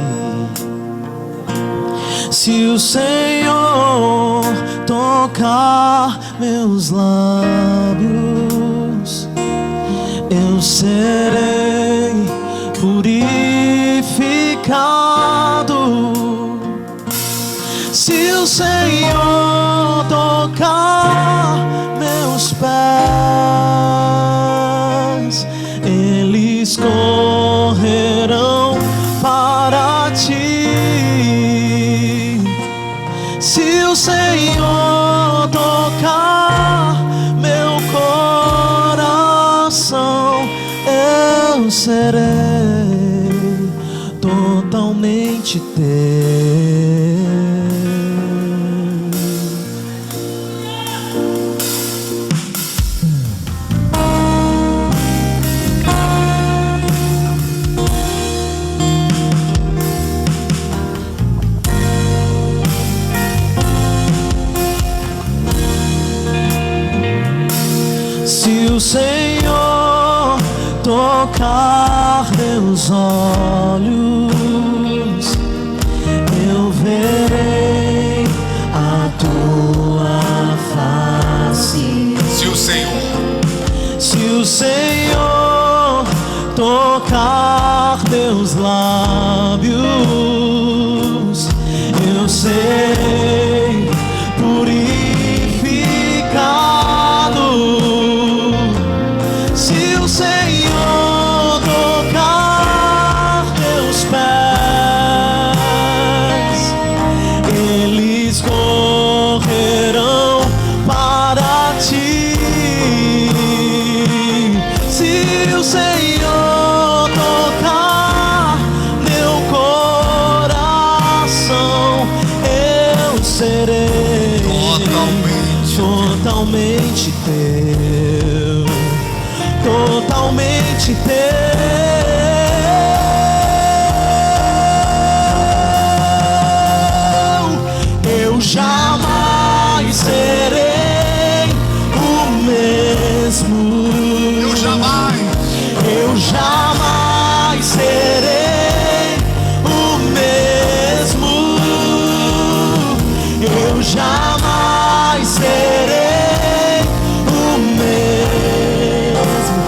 Se o Senhor tocar meus lábios, eu serei purificado. Se o Senhor tocar meus pés, eles correrão para ti. Se o Senhor tocar meu coração, eu serei totalmente teu. Se o Senhor tocar meus olhos, eu verei a tua face. Se o Senhor tocar meus lábios, eu serei purificado. Se o Senhor tocar meus pés, eles correrão para ti. Se o Senhor tocar meu coração, eu serei totalmente teu. Totalmente teu. Eu jamais serei o mesmo. Eu jamais serei o mesmo. Eu jamais serei o mesmo.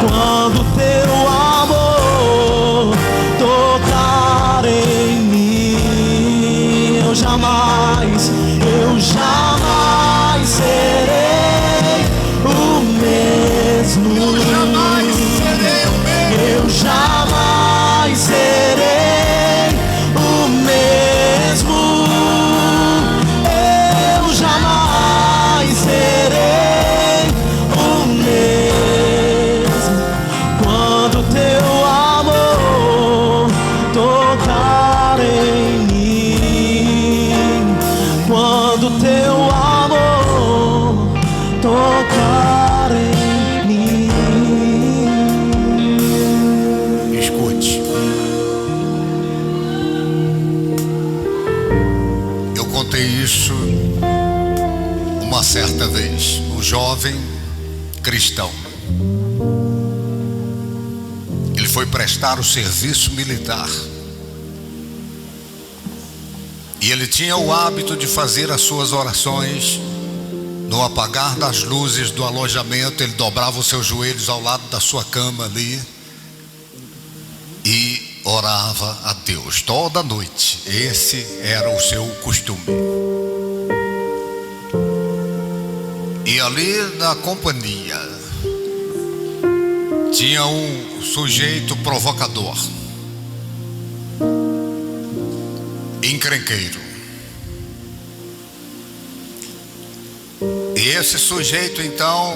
Quando teu amor tocar em mim, eu jamais serei o mesmo. Eu jamais serei o mesmo. Eu jamais serei o mesmo. Eu jamais serei o mesmo. Quando teu amor tocar em mim, quando teu amor tocar em mim. Escute. Eu contei isso uma certa vez. Um jovem cristão, ele foi prestar o serviço militar e ele tinha o hábito de fazer as suas orações no apagar das luzes do alojamento. Ele dobrava os seus joelhos ao lado da sua cama ali e orava a Deus toda noite. Esse era o seu costume. E ali na companhia tinha um sujeito provocador, encrenqueiro. E esse sujeito, então,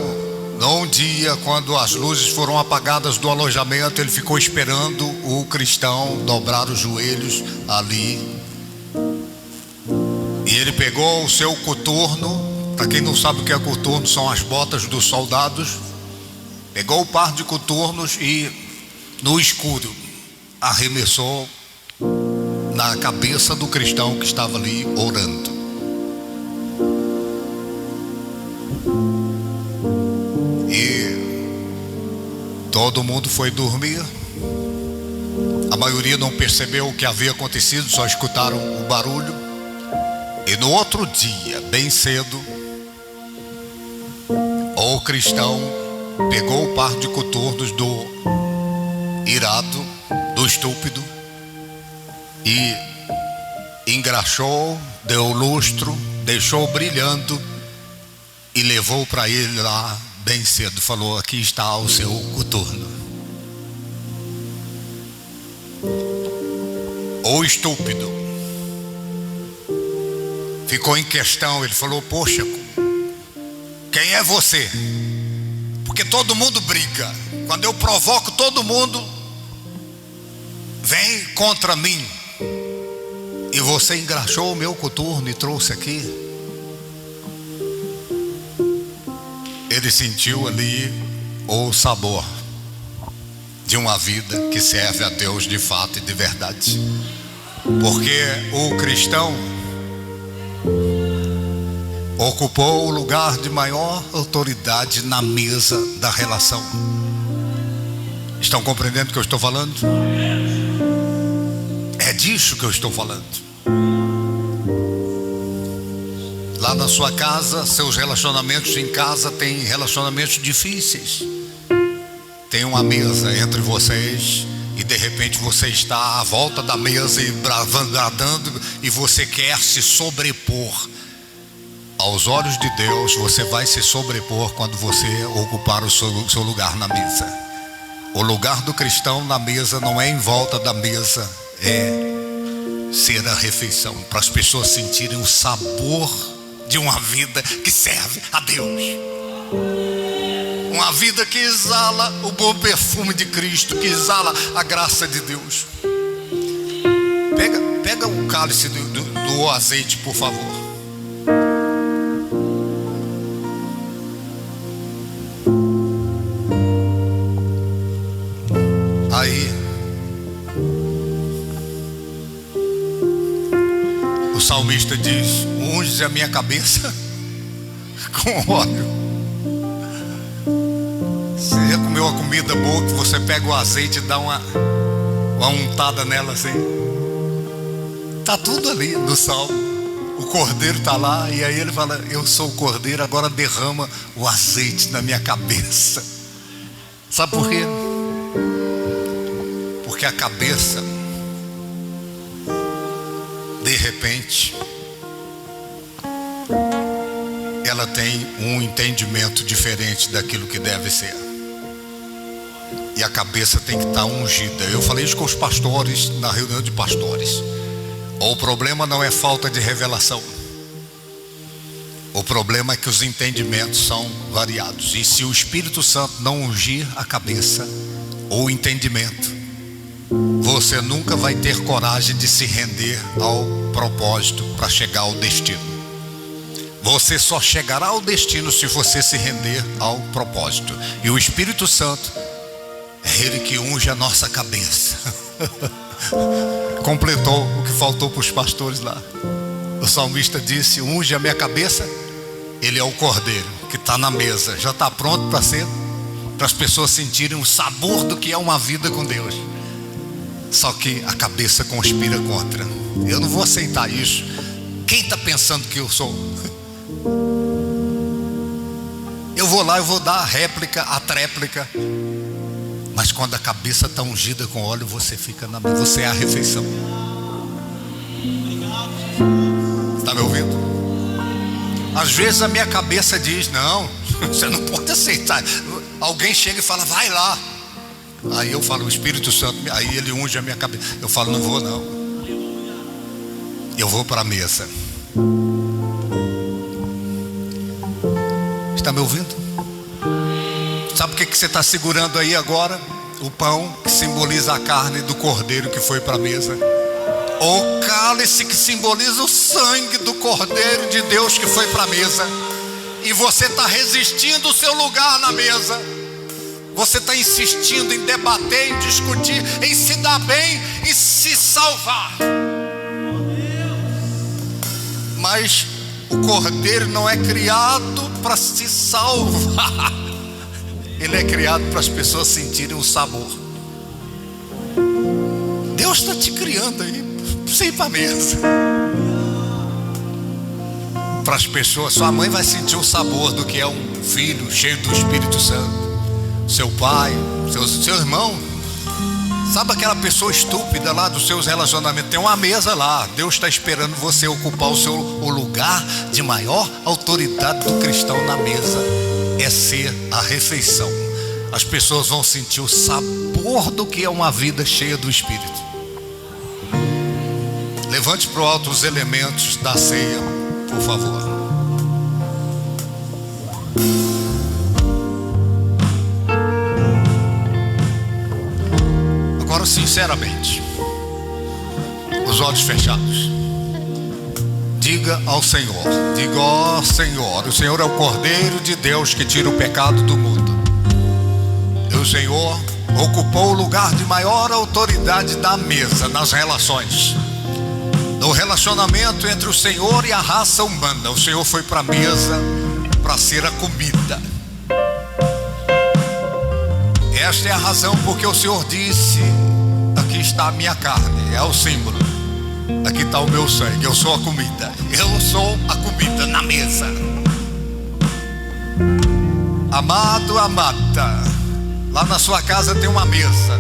num dia, quando as luzes foram apagadas do alojamento, ele ficou esperando o cristão dobrar os joelhos ali. E ele pegou o seu coturno. Para quem não sabe o que é coturno, são as botas dos soldados. Pegou o par de coturnos e, no escuro, arremessou na cabeça do cristão que estava ali orando. E todo mundo foi dormir. A maioria não percebeu o que havia acontecido, só escutaram o barulho. E no outro dia, bem cedo, o cristão pegou o par de coturnos do irado, do estúpido, e engraxou, deu lustro, deixou brilhando e levou para ele lá bem cedo. Falou: aqui está o seu coturno. O estúpido ficou em questão. Ele falou: poxa, quem é você? Porque todo mundo briga. Quando eu provoco, todo mundo vem contra mim. E você engraxou o meu coturno e trouxe aqui. Ele sentiu ali o sabor de uma vida que serve a Deus de fato e de verdade. Porque o cristão ocupou o lugar de maior autoridade na mesa da relação. Estão compreendendo o que eu estou falando? É disso que eu estou falando. Lá na sua casa, seus relacionamentos em casa têm relacionamentos difíceis. Tem uma mesa entre vocês e de repente você está à volta da mesa e bradando, e você quer se sobrepor. Aos olhos de Deus, você vai se sobrepor quando você ocupar o seu lugar na mesa. O lugar do cristão na mesa não é em volta da mesa, é ser a refeição, para as pessoas sentirem o sabor de uma vida que serve a Deus. Uma vida que exala o bom perfume de Cristo, que exala a graça de Deus. Pega o cálice do azeite, por favor. Aí o salmista diz: unge a minha cabeça com óleo. Você já comeu uma comida boa que você pega o azeite e dá uma untada nela assim? Tá tudo ali no salmo. O cordeiro está lá, e aí ele fala: eu sou o cordeiro, agora derrama o azeite na minha cabeça. Sabe por quê? Porque a cabeça, de repente, ela tem um entendimento diferente daquilo que deve ser. E a cabeça tem que estar ungida. Eu falei isso com os pastores na reunião de pastores. O problema não é falta de revelação. O problema é que os entendimentos são variados. E se o Espírito Santo não ungir a cabeça ou o entendimento, você nunca vai ter coragem de se render ao propósito para chegar ao destino. Você só chegará ao destino se você se render ao propósito. E o Espírito Santo é Ele que unge a nossa cabeça. Completou o que faltou para os pastores lá. O salmista disse: unge a minha cabeça. Ele é o cordeiro que está na mesa, já está pronto para ser, para as pessoas sentirem o sabor do que é uma vida com Deus. Só que a cabeça conspira contra. Eu não vou aceitar isso. Quem está pensando que eu sou? Eu vou lá, eu vou dar a réplica, a tréplica. Mas quando a cabeça está ungida com óleo, você fica na mesa. Você é a refeição. Está me ouvindo? Às vezes a minha cabeça diz: não, você não pode aceitar. Alguém chega e fala: vai lá. Aí eu falo: o Espírito Santo. Aí ele unge a minha cabeça. Eu falo: não vou não. Eu vou para a mesa. Está me ouvindo? Sabe o que você está segurando aí agora? O pão, que simboliza a carne do cordeiro que foi para a mesa. O cálice, que simboliza o sangue do cordeiro de Deus que foi para a mesa. E você está resistindo o seu lugar na mesa. Você está insistindo em debater, em discutir, em se dar bem, em se salvar. Mas o cordeiro não é criado para se salvar. Ele é criado para as pessoas sentirem o sabor. Deus está te criando aí para você ir para a mesa. Para as pessoas, sua mãe vai sentir o sabor do que é um filho cheio do Espírito Santo. Seu pai, seu irmão. Sabe aquela pessoa estúpida lá dos seus relacionamentos? Tem uma mesa lá. Deus está esperando você ocupar o lugar de maior autoridade do cristão na mesa. É ser a refeição. As pessoas vão sentir o sabor do que é uma vida cheia do Espírito. Levante para o alto os elementos da ceia, por favor. Agora, sinceramente, os olhos fechados, diga ao Senhor, diga: ó Senhor, o Senhor é o Cordeiro de Deus que tira o pecado do mundo. E o Senhor ocupou o lugar de maior autoridade da mesa, nas relações, no relacionamento entre o Senhor e a raça humana. O Senhor foi para a mesa para ser a comida. Esta é a razão porque o Senhor disse: aqui está a minha carne, é o símbolo. Aqui está o meu sangue, eu sou a comida. Eu sou a comida na mesa. Amado, amada, lá na sua casa tem uma mesa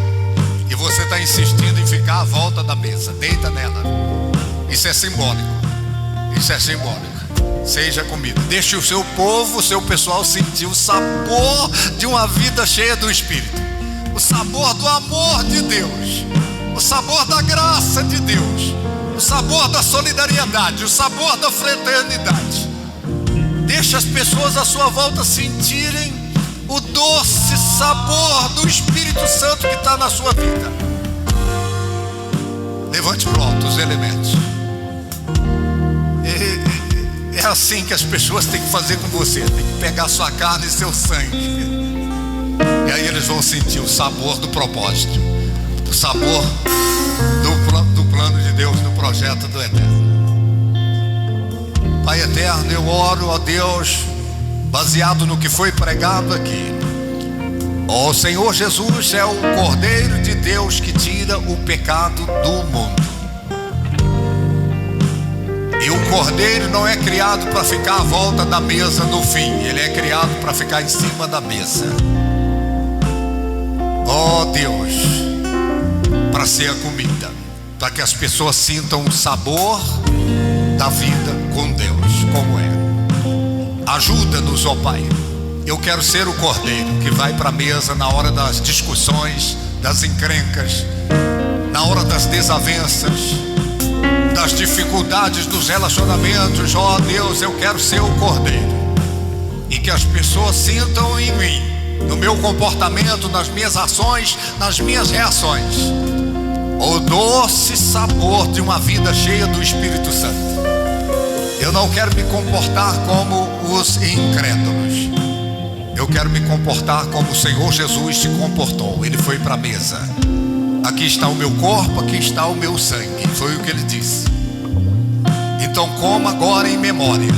e você está insistindo em ficar à volta da mesa. Deita nela. Isso é simbólico. Isso é simbólico. Seja comida. Deixe o seu povo, o seu pessoal sentir o sabor de uma vida cheia do Espírito. O sabor do amor de Deus. O sabor da graça de Deus. O sabor da solidariedade. O sabor da fraternidade. Deixe as pessoas à sua volta sentirem o doce sabor do Espírito Santo que está na sua vida. Levante para o alto os elementos. É assim que as pessoas têm que fazer com você. Tem que pegar sua carne e seu sangue. E aí eles vão sentir o sabor do propósito. O sabor do plano de Deus, do projeto do eterno. Pai eterno, eu oro a Deus, baseado no que foi pregado aqui. O Senhor Jesus é o Cordeiro de Deus que tira o pecado do mundo. E o cordeiro não é criado para ficar à volta da mesa no fim. Ele é criado para ficar em cima da mesa. Oh Deus, para ser a comida, para que as pessoas sintam o sabor da vida com Deus, como é. Ajuda-nos, ó Pai. Eu quero ser o cordeiro que vai para a mesa na hora das discussões, das encrencas, na hora das desavenças, das dificuldades dos relacionamentos. Ó Deus, eu quero ser o cordeiro. E que as pessoas sintam em mim, no meu comportamento, nas minhas ações, nas minhas reações, o doce sabor de uma vida cheia do Espírito Santo. Eu não quero me comportar como os incrédulos. Eu quero me comportar como o Senhor Jesus se comportou. Ele foi para a mesa. Aqui está o meu corpo, aqui está o meu sangue. Foi o que ele disse. Então coma agora em memória.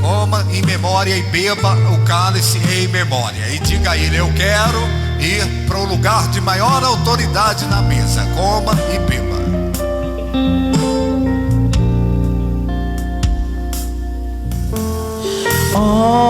Coma em memória e beba o cálice em memória. E diga a ele: eu quero ir para o lugar de maior autoridade na mesa. Coma e beba. Oh